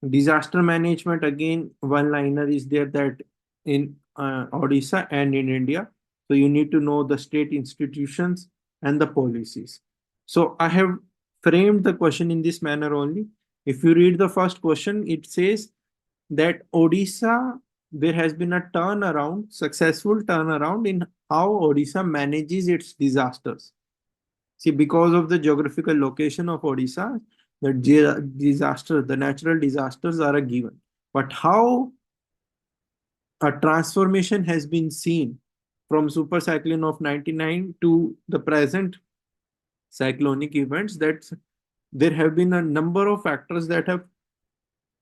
Disaster management, again, one liner is there, that in Odisha and in India, so you need to know the state institutions and the policies. So I have framed the question in this manner only. If you read the first question, it says that Odisha, there has been a turnaround, successful turnaround in how Odisha manages its disasters. See, because of the geographical location of Odisha, the natural disasters are a given. But how a transformation has been seen from super cyclone of 99 to the present cyclonic events, that there have been a number of factors that have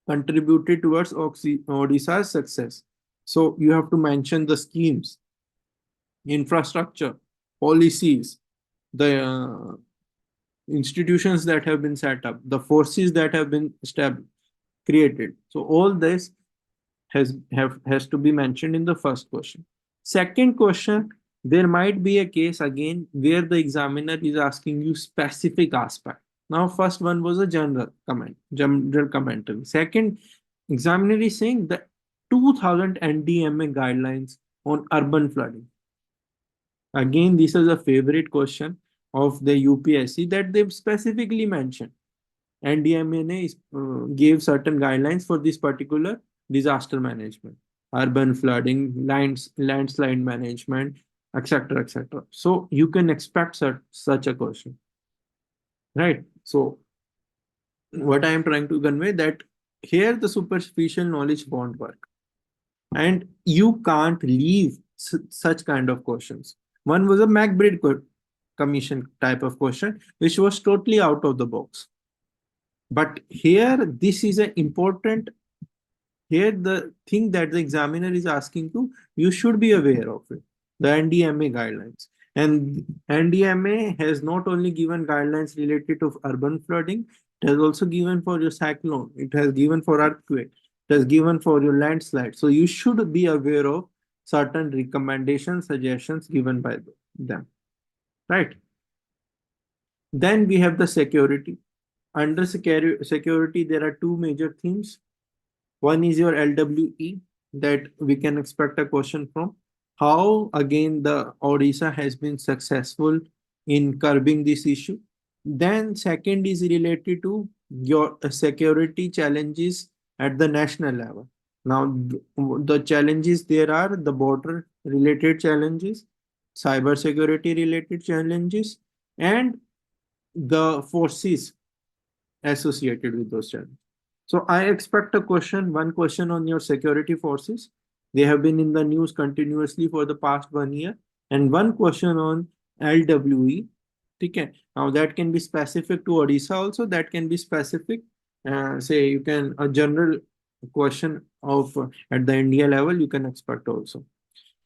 contributed towards Odisha's success. So you have to mention the schemes, infrastructure, policies, the institutions that have been set up, the forces that have been created. So all this has to be mentioned in the first question. Second question, there might be a case again where the examiner is asking you specific aspect. Now, first one was a general commentary. Second, examiner is saying the 2000 NDMA guidelines on urban flooding. Again, this is a favorite question of the UPSC that they've specifically mentioned. NDMA gave certain guidelines for this particular disaster management, urban flooding, landslide management, etc., etc. So you can expect such a question, right? So what I am trying to convey, that here the superficial knowledge won't work, and you can't leave such kind of questions. One was a McBride commission type of question, which was totally out of the box. But here, this is an important, here the thing that the examiner is asking to, you should be aware of it, the NDMA guidelines. And NDMA has not only given guidelines related to urban flooding, it has also given for your cyclone, it has given for earthquake, it It is given for your landslide. So you should be aware of certain recommendations, suggestions given by them, right? Then we have the security. Under security, there are two major themes. One is your LWE, that we can expect a question from. How, again, the Odisha has been successful in curbing this issue. Then second is related to your security challenges at the national level. Now, the challenges there are the border related challenges, cyber security related challenges, and the forces associated with those challenges. So I expect one question on your security forces. They have been in the news continuously for the past 1 year, and one question on LWE. Okay. Now that can be specific to Odisha also. That can be specific. Say you can a general question of at the India level you can expect also.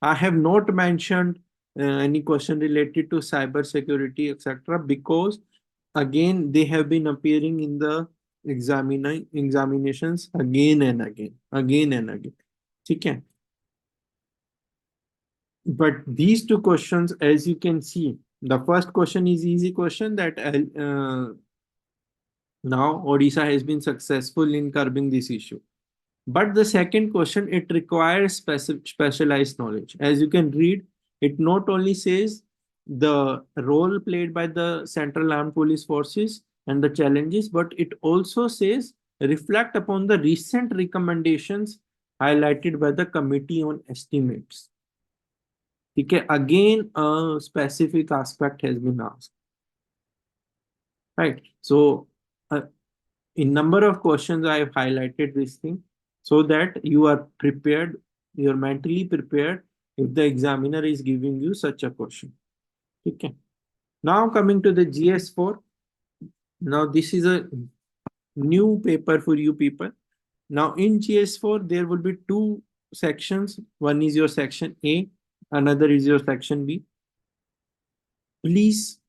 I have not mentioned any question related to cyber security, etc., because again they have been appearing in the examinations again and again. Okay. But these two questions, as you can see, the first question is easy question that now Odisha has been successful in curbing this issue. But the second question, it requires specialized knowledge. As you can read, it not only says the role played by the Central Armed Police Forces and the challenges, but it also says reflect upon the recent recommendations highlighted by the Committee on Estimates. Okay, again, a specific aspect has been asked. Right. So, in number of questions, I have highlighted this thing so that you are prepared, you are mentally prepared if the examiner is giving you such a question. Okay. Now coming to the GS4. Now this is a new paper for you people. Now in GS4, there will be two sections. One is your section A, another is your section B. Please,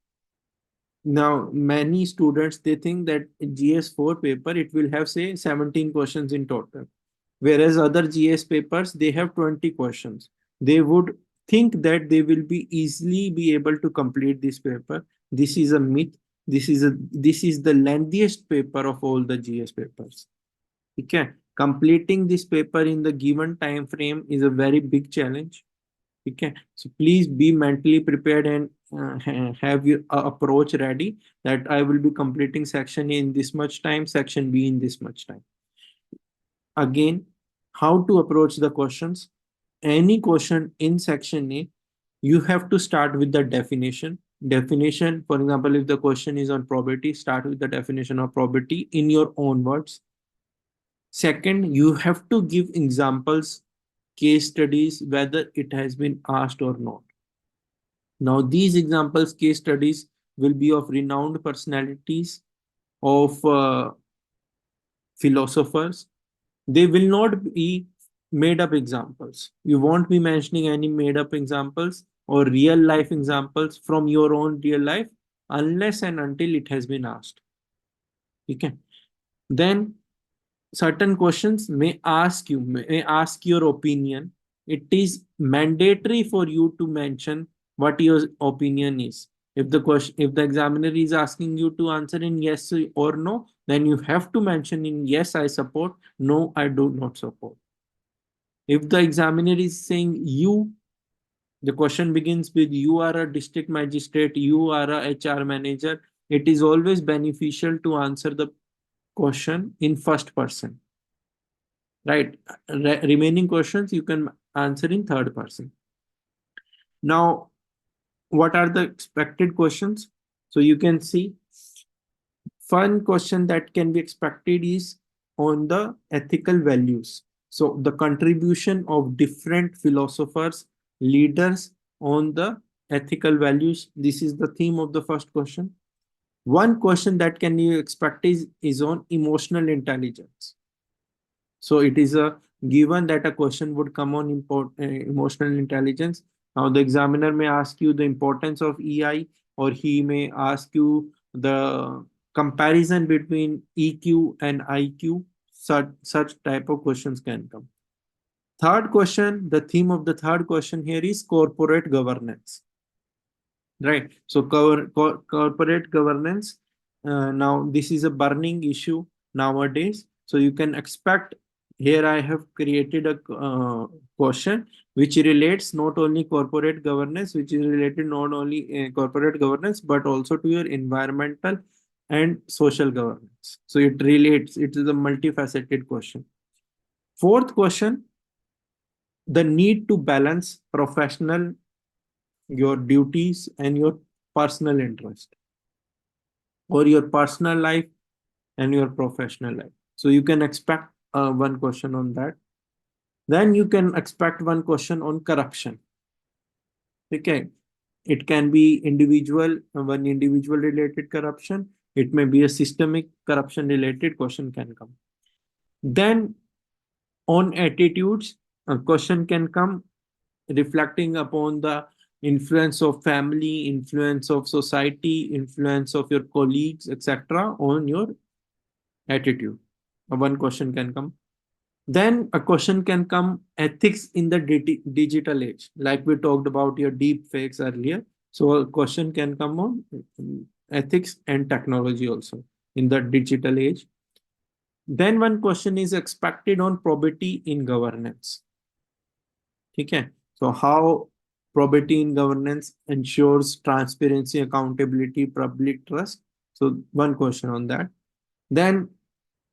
now many students, they think that GS4 paper, it will have say 17 questions in total. Whereas other GS papers, they have 20 questions. They would think that they will be easily be able to complete this paper. This is a myth. This is the lengthiest paper of all the GS papers. Okay. Completing this paper in the given time frame is a very big challenge. Okay. So please be mentally prepared and have your approach ready that I will be completing section A in this much time, section B in this much time. Again, how to approach the questions. Any question in section A, you have to start with the definition. Definition, for example, if the question is on probability, start with the definition of probability in your own words. Second, you have to give examples, case studies, whether it has been asked or not. Now, these examples, case studies will be of renowned personalities, of philosophers. They will not be made up examples. You won't be mentioning any made up examples or real life examples from your own real life unless and until it has been asked. Okay. Then certain questions may ask your opinion. It is mandatory for you to mention what your opinion is. If the examiner is asking you to answer in yes or no, then you have to mention in yes, I support, no, I do not support. If the examiner is saying the question begins with you are a district magistrate, you are a HR manager, it is always beneficial to answer the question in first person. Right? Remaining questions you can answer in third person. Now, what are the expected questions? So you can see one question that can be expected is on the ethical values. So the contribution of different philosophers, leaders on the ethical values. This is the theme of the first question. One question that can be expected is on emotional intelligence. So it is a given that a question would come on emotional intelligence. Now the examiner may ask you the importance of EI, or he may ask you the comparison between EQ and IQ. such type of questions can come. Third question, the theme of the third question here is corporate governance. Right. So corporate governance. Now this is a burning issue nowadays. So you can expect here I have created a question which relates not only corporate governance, which is related not only corporate governance, but also to your environmental and social governance. So it relates, it is a multifaceted question. Fourth question, the need to balance professional, your duties and your personal interest, or your personal life and your professional life. So you can expect one question on that. Then you can expect one question on corruption. Okay. It can be one individual related corruption. It may be a systemic corruption related question can come. Then on attitudes, a question can come reflecting upon the influence of family, influence of society, influence of your colleagues, etc. on your attitude. One question can come. Then a question can come ethics in the digital age, like we talked about your deep fakes earlier. So a question can come on ethics and technology also in the digital age. Then one question is expected on probity in governance. Okay. So how probity in governance ensures transparency, accountability, public trust. So one question on that. Then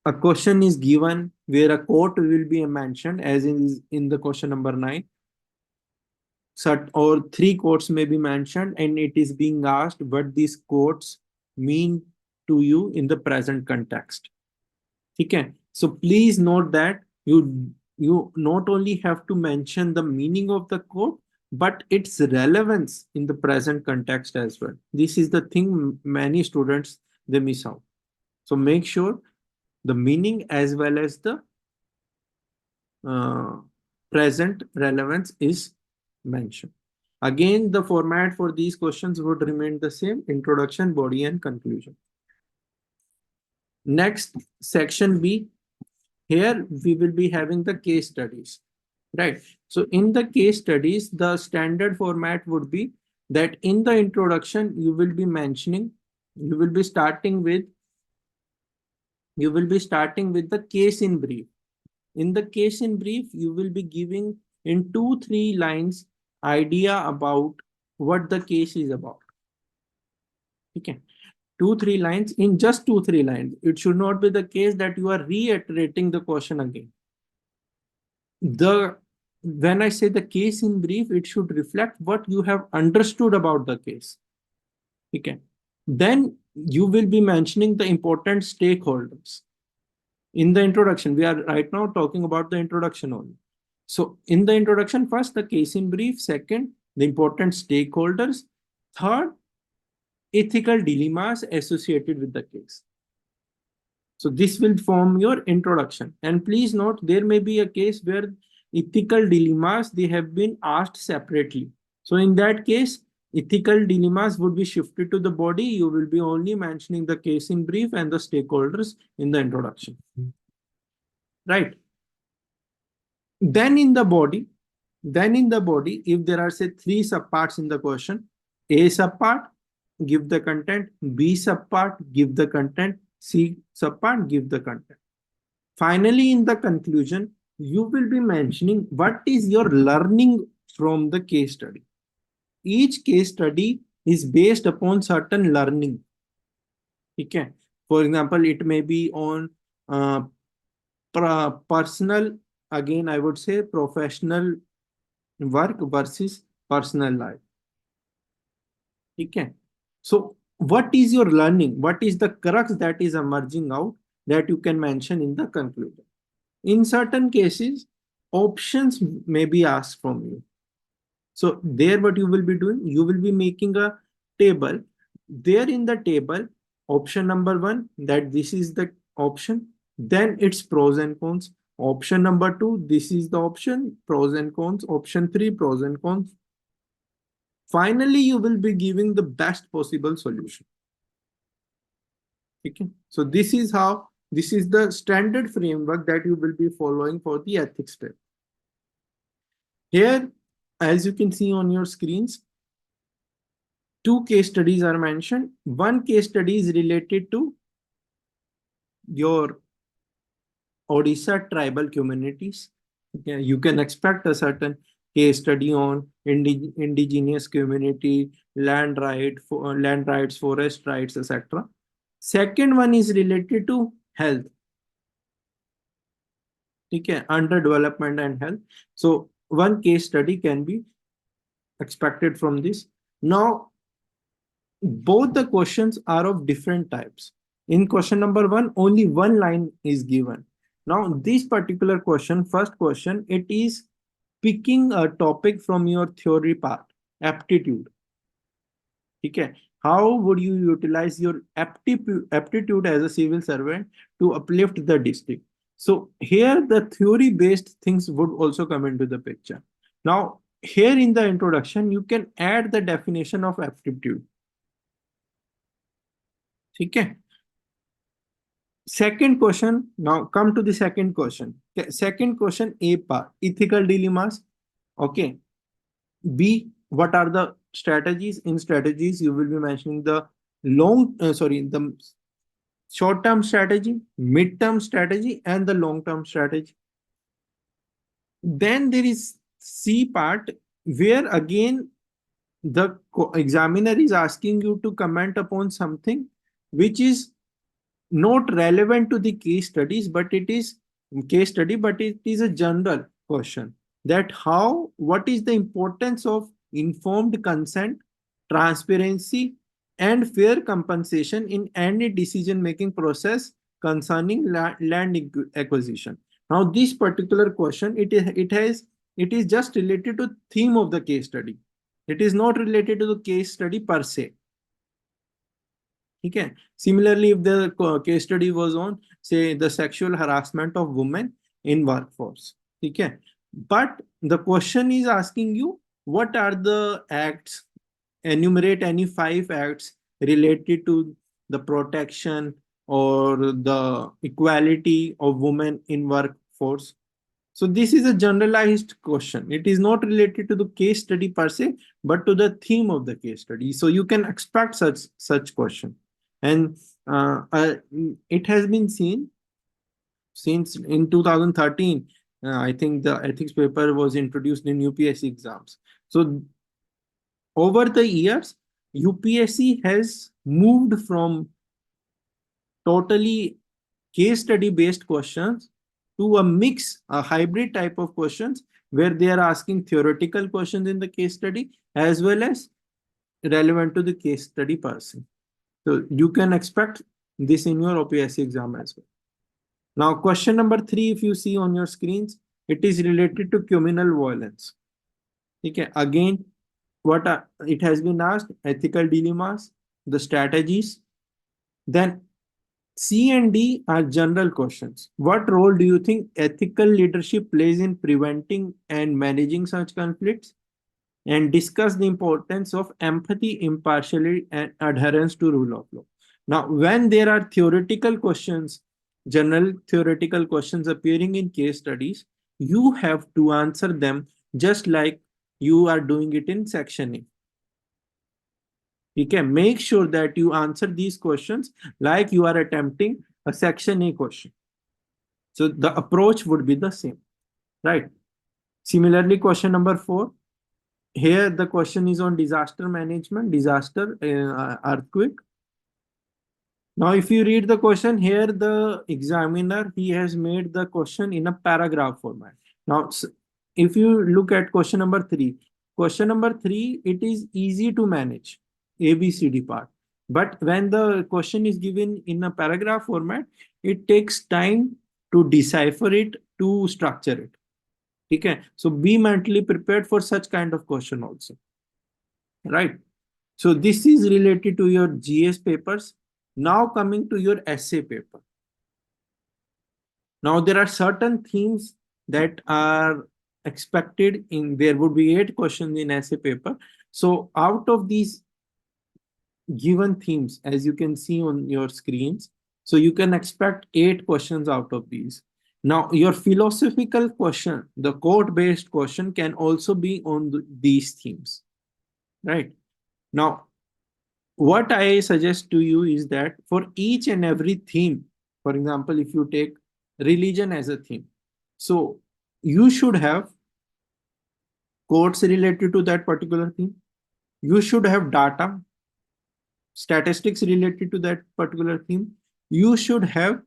a question is given where a quote will be mentioned, as in the question number 9. Or 3 quotes may be mentioned, and it is being asked what these quotes mean to you in the present context. Okay. So please note that you not only have to mention the meaning of the quote, but its relevance in the present context as well. This is the thing many students, they miss out. So make sure the meaning as well as the present relevance is mentioned. Again, the format for these questions would remain the same: introduction, body, and conclusion. Next, section B. Here we will be having the case studies, right? So in the case studies, the standard format would be that in the introduction, you will be starting with the case in brief. In the case in brief, you will be giving in 2-3 lines idea about what the case is about. Okay. 2-3 lines, in just 2-3 lines. It should not be the case that you are reiterating the question again. When I say the case in brief, it should reflect what you have understood about the case. Okay. Then you will be mentioning the important stakeholders. In the introduction, we are right now talking about the introduction only. So in the introduction, first, the case in brief. Second, the important stakeholders. Third, ethical dilemmas associated with the case. So this will form your introduction. And please note, there may be a case where ethical dilemmas, they have been asked separately. So in that case, ethical dilemmas would be shifted to the body. You will be only mentioning the case in brief and the stakeholders in the introduction. Right. Then in the body, if there are, say, 3 subparts in the question: A subpart, give the content; B subpart, give the content; C subpart, give the content. Finally, in the conclusion, you will be mentioning what is your learning from the case study. Each case study is based upon certain learning. Okay. For example, it may be on personal, again, I would say professional work versus personal life. Okay. So what is your learning? What is the crux that is emerging out that you can mention in the conclusion? In certain cases, options may be asked from you. So there what you will be doing, you will be making a table. There in the table, option number 1, that this is the option, then its pros and cons. Option number 2, this is the option, pros and cons. Option 3, pros and cons. Finally, you will be giving the best possible solution. Okay. So this is how This is the standard framework that you will be following for the ethics step. Here, as you can see on your screens, 2 case studies are mentioned. One case study is related to your Odisha tribal communities. Okay, you can expect a certain case study on indigenous community, land rights, forest rights, etc. Second one is related to health. Okay, underdevelopment and health. So one case study can be expected from this. Now, both the questions are of different types. In question number 1, only one line is given. Now, this particular question, first question, it is picking a topic from your theory part, aptitude. Okay. How would you utilize your aptitude as a civil servant to uplift the district? So here the theory-based things would also come into the picture. Now, here in the introduction, you can add the definition of aptitude. Okay. Second question, now come to the second question. Okay. Second question, A part, ethical dilemmas. Okay. B, what are the strategies? In strategies, you will be mentioning the the short-term strategy, mid-term strategy, and the long-term strategy. Then there is C part, where again the examiner is asking you to comment upon something which is not relevant to the case studies, but it is a general question, that what is the importance of informed consent, transparency, and fair compensation in any decision making process concerning land acquisition. Now this particular question, it is just related to theme of the case study. It is not related to the case study per se. Okay. Similarly, if the case study was on, say, the sexual harassment of women in workforce. Okay. But the question is asking you, what are the acts? Enumerate any 5 acts related to the protection or the equality of women in workforce. So this is a generalized question. It is not related to the case study per se, but to the theme of the case study. So you can expect such question. And it has been seen since in 2013. I think the ethics paper was introduced in UPSC exams. So over the years, UPSC has moved from totally case study based questions to a hybrid type of questions, where they are asking theoretical questions in the case study as well as relevant to the case study person. So you can expect this in your OPSC exam as well. Now, question number 3, if you see on your screens, it is related to communal violence. Okay, again, it has been asked, ethical dilemmas, the strategies. Then C and D are general questions. What role do you think ethical leadership plays in preventing and managing such conflicts? And discuss the importance of empathy, impartiality, and adherence to rule of law. Now, when there are theoretical questions, general theoretical questions appearing in case studies, you have to answer them just like you are doing it in section A. You can make sure that you answer these questions like you are attempting a section A question. So the approach would be the same, right? Similarly, question number 4. Here the question is on disaster management, earthquake. Now, if you read the question here, the examiner, he has made the question in a paragraph format. Now, if you look at question number 3, it is easy to manage, ABCD part. But when the question is given in a paragraph format, it takes time to decipher it, to structure it. Okay, so be mentally prepared for such kind of question also, right? So this is related to your GS papers. Now coming to your essay paper. Now there are certain themes that are expected in, there would be 8 questions in essay paper. So out of these given themes, as you can see on your screens, So you can expect 8 questions out of these. Now, your philosophical question, the quote-based question, can also be on these themes, right? Now, what I suggest to you is that for each and every theme, for example, if you take religion as a theme, so you should have quotes related to that particular theme. You should have data, statistics related to that particular theme. You should have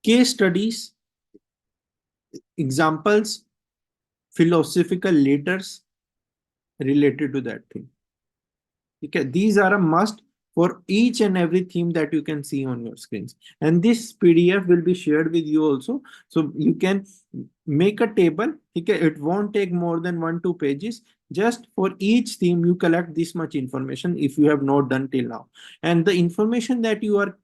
case studies, examples, philosophical letters related to that theme. Okay, these are a must for each and every theme that you can see on your screens. And this PDF will be shared with you also. So you can make a table. Okay, it won't take more than 1-2 pages. Just for each theme, you collect this much information if you have not done till now. And the information that you are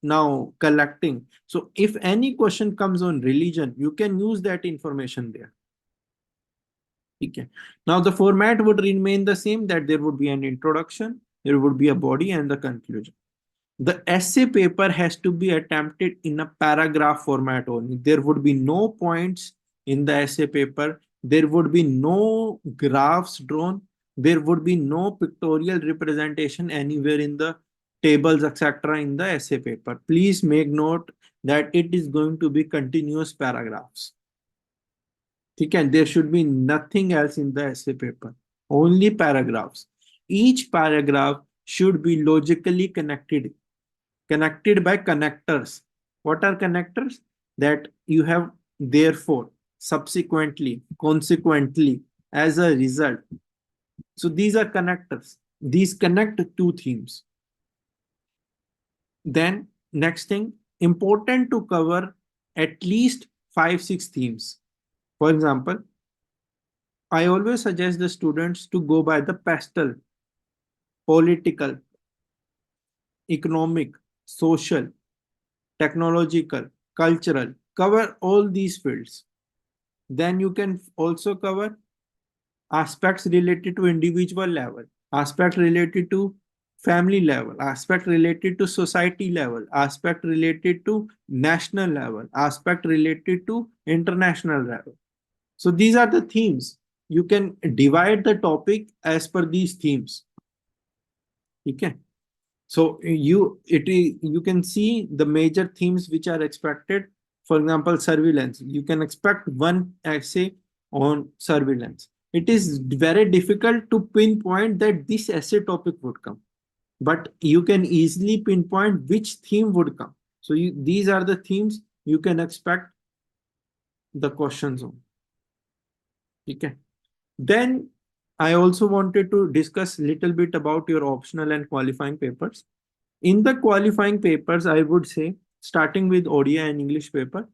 now collecting. So if any question comes on religion, you can use that information there. Okay. Now the format would remain the same, that there would be an introduction, there would be a body and the conclusion. The essay paper has to be attempted in a paragraph format only. There would be no points in the essay paper. There would be no graphs drawn. There would be no pictorial representation anywhere in the tables, etc. in the essay paper. Please make note that it is going to be continuous paragraphs. Okay, there should be nothing else in the essay paper, only paragraphs. Each paragraph should be logically connected by connectors. What are connectors? That you have therefore, subsequently, consequently, as a result. So these are connectors. These connect two themes. Then next thing, important to cover at least 5-6 themes. For example, I always suggest the students to go by the pastel, political, economic, social, technological, cultural, cover all these fields. Then you can also cover aspects related to individual level, aspect related to family level, aspect related to society level, aspect related to national level, aspect related to international level. So these are the themes. You can divide the topic as per these themes. Okay. So you can see the major themes which are expected. For example, surveillance. You can expect one essay on surveillance. It is very difficult to pinpoint that this essay topic would come, but you can easily pinpoint which theme would come. So these are the themes you can expect the questions on. Okay. Then I also wanted to discuss a little bit about your optional and qualifying papers. In the qualifying papers, I would say, starting with Odia and English paper,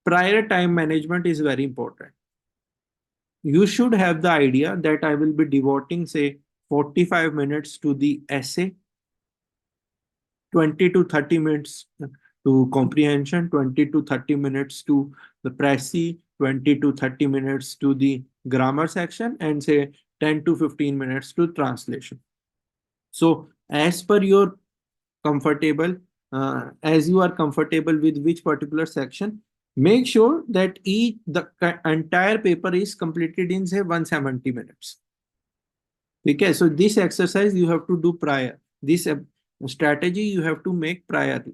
prior time management is very important. You should have the idea that I will be devoting, say, 45 minutes to the essay, 20 to 30 minutes to comprehension, 20 to 30 minutes to the précis, 20 to 30 minutes to the grammar section, and say 10 to 15 minutes to translation. So as per your comfortable, as you are comfortable with which particular section, make sure that the entire paper is completed in say 170 minutes. Okay, so this exercise you have to do prior. This strategy you have to make prior.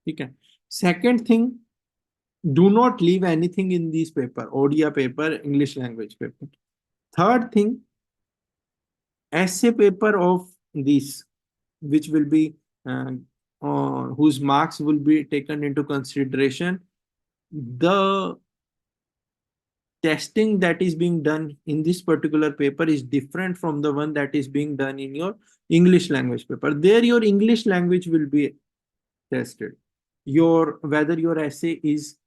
Okay. Second thing, do not leave anything in this paper, Odia paper, English language paper. Third thing, essay paper of this, which will be whose marks will be taken into consideration. The testing that is being done in this particular paper is different from the one that is being done in your English language paper. There your English language will be tested. Whether your essay is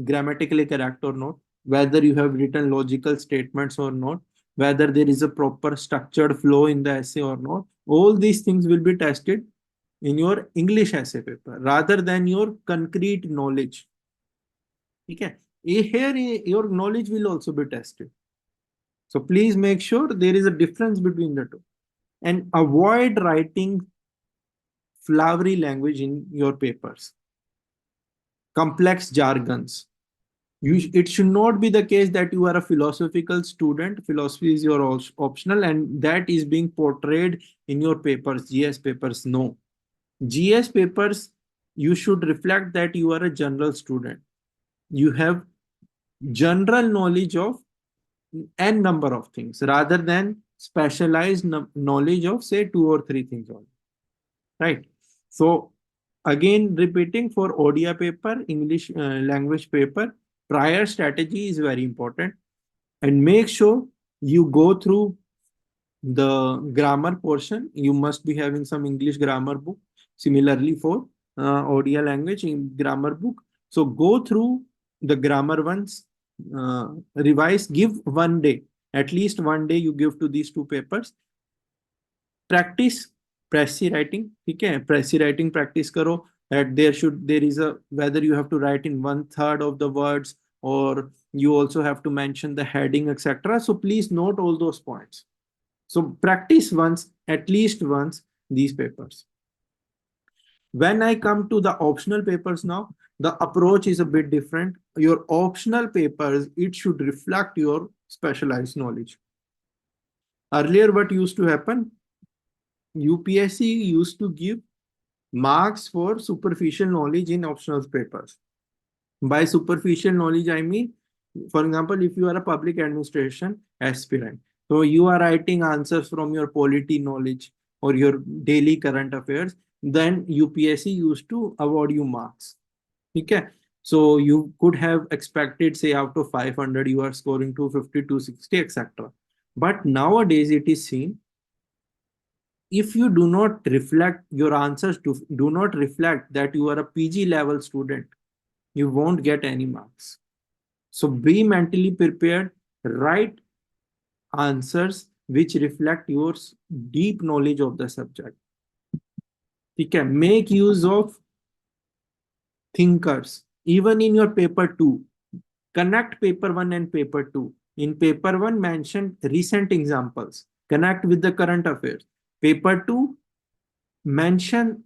grammatically correct or not, whether you have written logical statements or not, whether there is a proper structured flow in the essay or not. All these things will be tested in your English essay paper rather than your concrete knowledge. Okay. Here your knowledge will also be tested. So please make sure there is a difference between the two and avoid writing flowery language in your papers, complex jargons. It should not be the case that you are a philosophical student, philosophy is your optional, and that is being portrayed in your papers, GS papers. No. GS papers, you should reflect that you are a general student. You have general knowledge of n number of things rather than specialized knowledge of say 2 or 3 things only, right? So again, repeating, for ODI paper, English language paper, prior strategy is very important, and make sure you go through the grammar portion. You must be having some English grammar book. Similarly for ODI language in grammar book. So go through the grammar ones, revise, give 1 day, at least 1 day you give to these two papers. Practice pressy writing. Okay, pressy writing practice karo, that there is a, whether you have to write in 1/3 of the words or you also have to mention the heading, etc. So please note all those points. So practice once, at least once, these papers. When I come to the optional papers now, the approach is a bit different. Your optional papers, it should reflect your specialized knowledge. Earlier, what used to happen? UPSC used to give marks for superficial knowledge in optional papers. By superficial knowledge, I mean, for example, if you are a public administration aspirant, so you are writing answers from your polity knowledge or your daily current affairs, then UPSC used to award you marks. Okay. So you could have expected, say, out of 500, you are scoring 250, 260, etc. But nowadays it is seen, if you do not reflect your answers, do not reflect that you are a PG level student, you won't get any marks. So be mentally prepared, write answers which reflect your deep knowledge of the subject. Okay, make use of thinkers. Even in your paper 2, connect paper 1 and paper 2. In paper 1, mention recent examples, connect with the current affairs. Paper 2, mention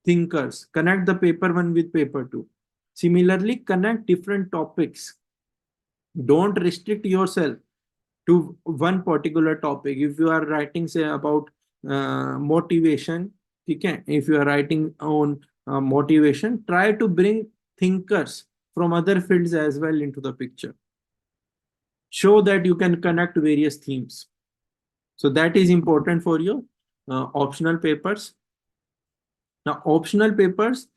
thinkers, connect the paper 1 with paper 2. Similarly, connect different topics. Don't restrict yourself to one particular topic. If you are writing, say, about motivation, okay, if you are writing on motivation, try to bring thinkers from other fields as well into the picture. Show that you can connect various themes. So that is important for your optional papers. Now, optional papers,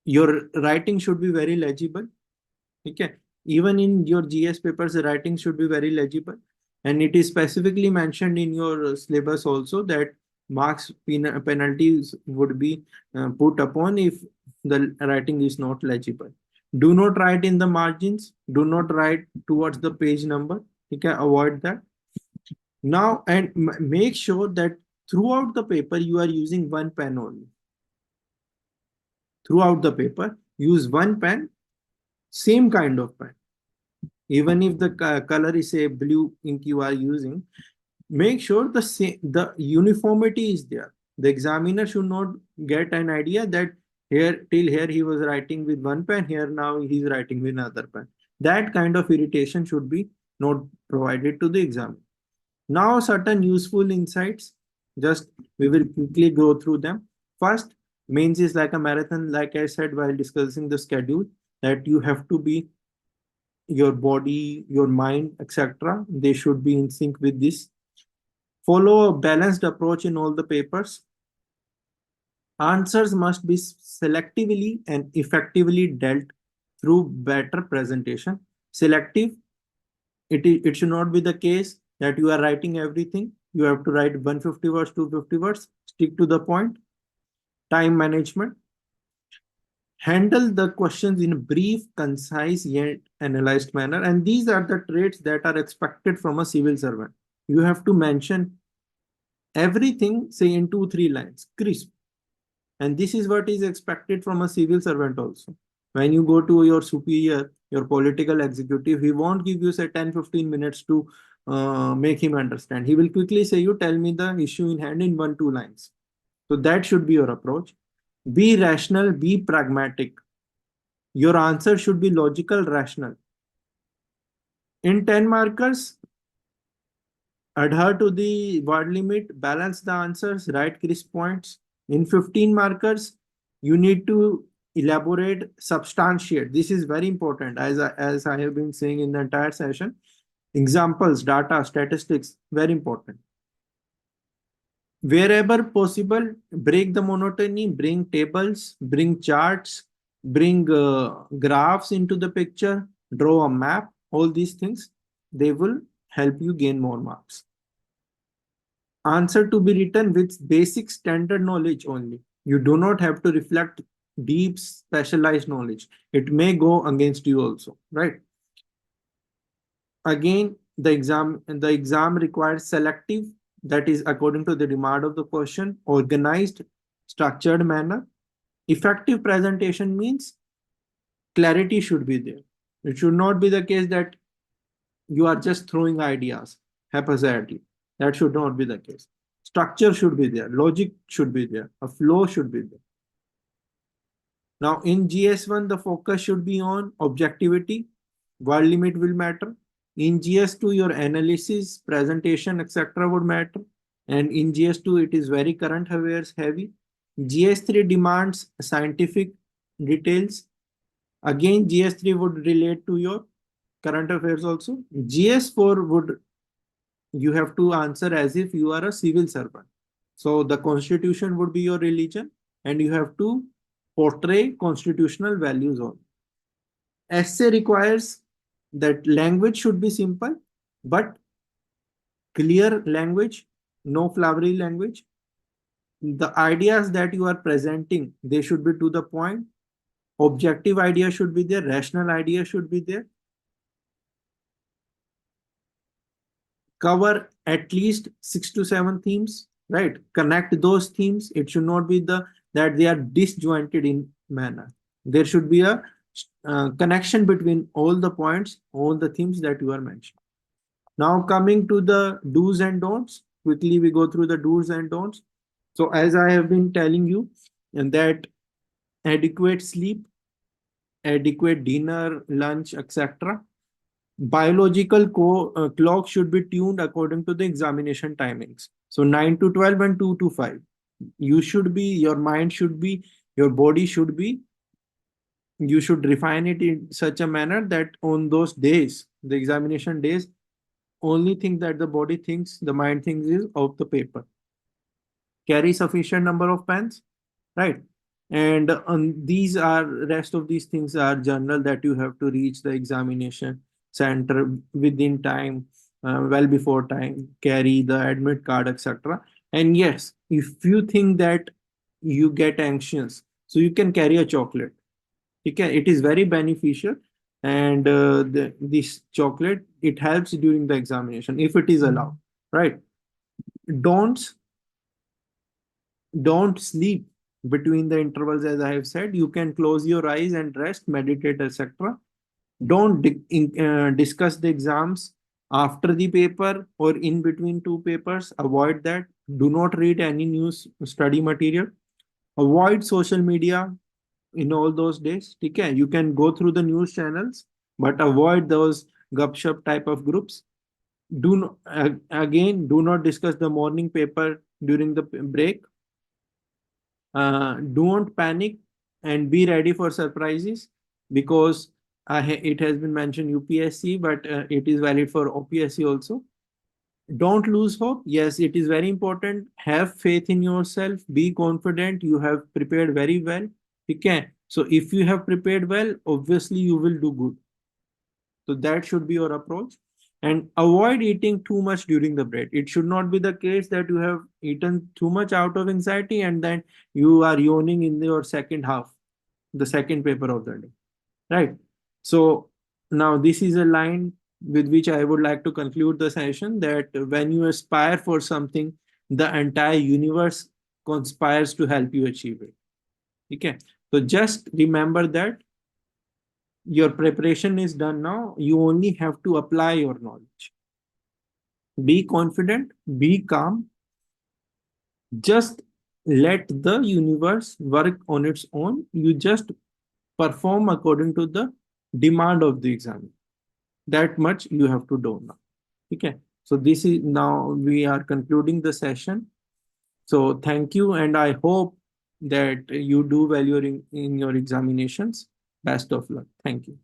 your writing should be very legible. Okay, even in your GS papers, the writing should be very legible, and it is specifically mentioned in your syllabus also that marks penalties would be put upon if the writing is not legible. Do not write in the margins. Do not write towards the page number. You can avoid that. Now, and make sure that throughout the paper you are using one pen only. Throughout the paper, use one pen, same kind of pen. Even if the color is a blue ink you are using, make sure the uniformity is there. The examiner should not get an idea that here till here he was writing with one pen, here now he's writing with another pen. That kind of irritation should be not provided to the examiner. Now, certain useful insights, just we will quickly go through them. First, mains is like a marathon, like I said while discussing the schedule, that you have to be, your body, your mind, etc. They should be in sync with this. Follow a balanced approach in all the papers. Answers must be selectively and effectively dealt through better presentation. Selective, it should not be the case that you are writing everything. You have to write 150 words, 250 words, stick to the point. Time management. Handle the questions in a brief, concise, yet analyzed manner. And these are the traits that are expected from a civil servant. You have to mention everything, say, in 2-3 lines, crisp. And this is what is expected from a civil servant also. When you go to your superior, your political executive, he won't give you, say, 10-15 minutes to make him understand. He will quickly say, you tell me the issue in hand in 1-2 lines. So that should be your approach. Be rational, be pragmatic. Your answer should be logical, rational. In 10 markers, adhere to the word limit, balance the answers, write crisp points. In 15 markers, you need to elaborate, substantiate. This is very important, as I have been saying in the entire session. Examples, data, statistics, very important. Wherever possible, break the monotony, bring tables, bring charts, bring graphs into the picture, draw a map, all these things, they will help you gain more marks. Answer to be written with basic standard knowledge only. You do not have to reflect deep specialized knowledge. It may go against you also, right? Again, the exam requires selective, that is according to the demand of the question, organized, structured manner. Effective presentation means clarity should be there. It should not be the case that you are just throwing ideas haphazardly. That should not be the case. Structure should be there, logic should be there, a flow should be there. Now in GS1, the focus should be on objectivity, word limit will matter. In GS2, your analysis, presentation, etc. would matter. And in GS2, it is very current affairs heavy. GS3 demands scientific details. Again, GS3 would relate to your current affairs also. GS4 would, you have to answer as if you are a civil servant. So the constitution would be your religion and you have to portray constitutional values on. Essay requires that language should be simple, but clear language, no flowery language. The ideas that you are presenting, they should be to the point. Objective idea should be there, rational idea should be there. Cover at least 6 to 7 themes, right? Connect those themes. It should not be that they are disjointed in manner. There should be a connection between all the points, all the themes that you are mentioning. Now coming to the do's and don'ts, quickly we go through the do's and don'ts. So as I have been telling you, and that adequate sleep, adequate dinner, lunch, etc. Biological clock should be tuned according to the examination timings. So 9 to 12 and 2 to 5. You should be, your mind should be, your body should be, you should refine it in such a manner that on those days, the examination days, only thing that the body thinks, the mind thinks is of the paper. Carry sufficient number of pens, right? And these are, rest of these things are general, that you have to reach the examination center within time, well before time, carry the admit card, etc. And yes, if you think that you get anxious, so you can carry a chocolate. It is very beneficial, and this chocolate, it helps during the examination if it is allowed, right? Don't sleep between the intervals. As I have said, you can close your eyes and rest, meditate, etc. Don't discuss the exams after the paper or in between two papers. Avoid that. Do not read any news study material. Avoid social media in all those days. Okay, you can go through the news channels, but avoid those gupshup type of groups. Again, do not discuss the morning paper during the break. Don't panic and be ready for surprises, because it has been mentioned UPSC, but it is valid for OPSC also. Don't lose hope. Yes, it is very important. Have faith in yourself. Be confident. You have prepared very well. Okay. So if you have prepared well, obviously you will do good. So that should be your approach. And avoid eating too much during the break. It should not be the case that you have eaten too much out of anxiety and then you are yawning in your second half, the second paper of the day, right? So now this is a line with which I would like to conclude the session, that when you aspire for something, the entire universe conspires to help you achieve it. Okay. So just remember that your preparation is done now. You only have to apply your knowledge. Be confident, be calm. Just let the universe work on its own. You just perform according to the demand of the exam. That much you have to do now. Okay. So this is now we are concluding the session. So thank you, and I hope that you do well in your examinations. Best of luck. Thank you.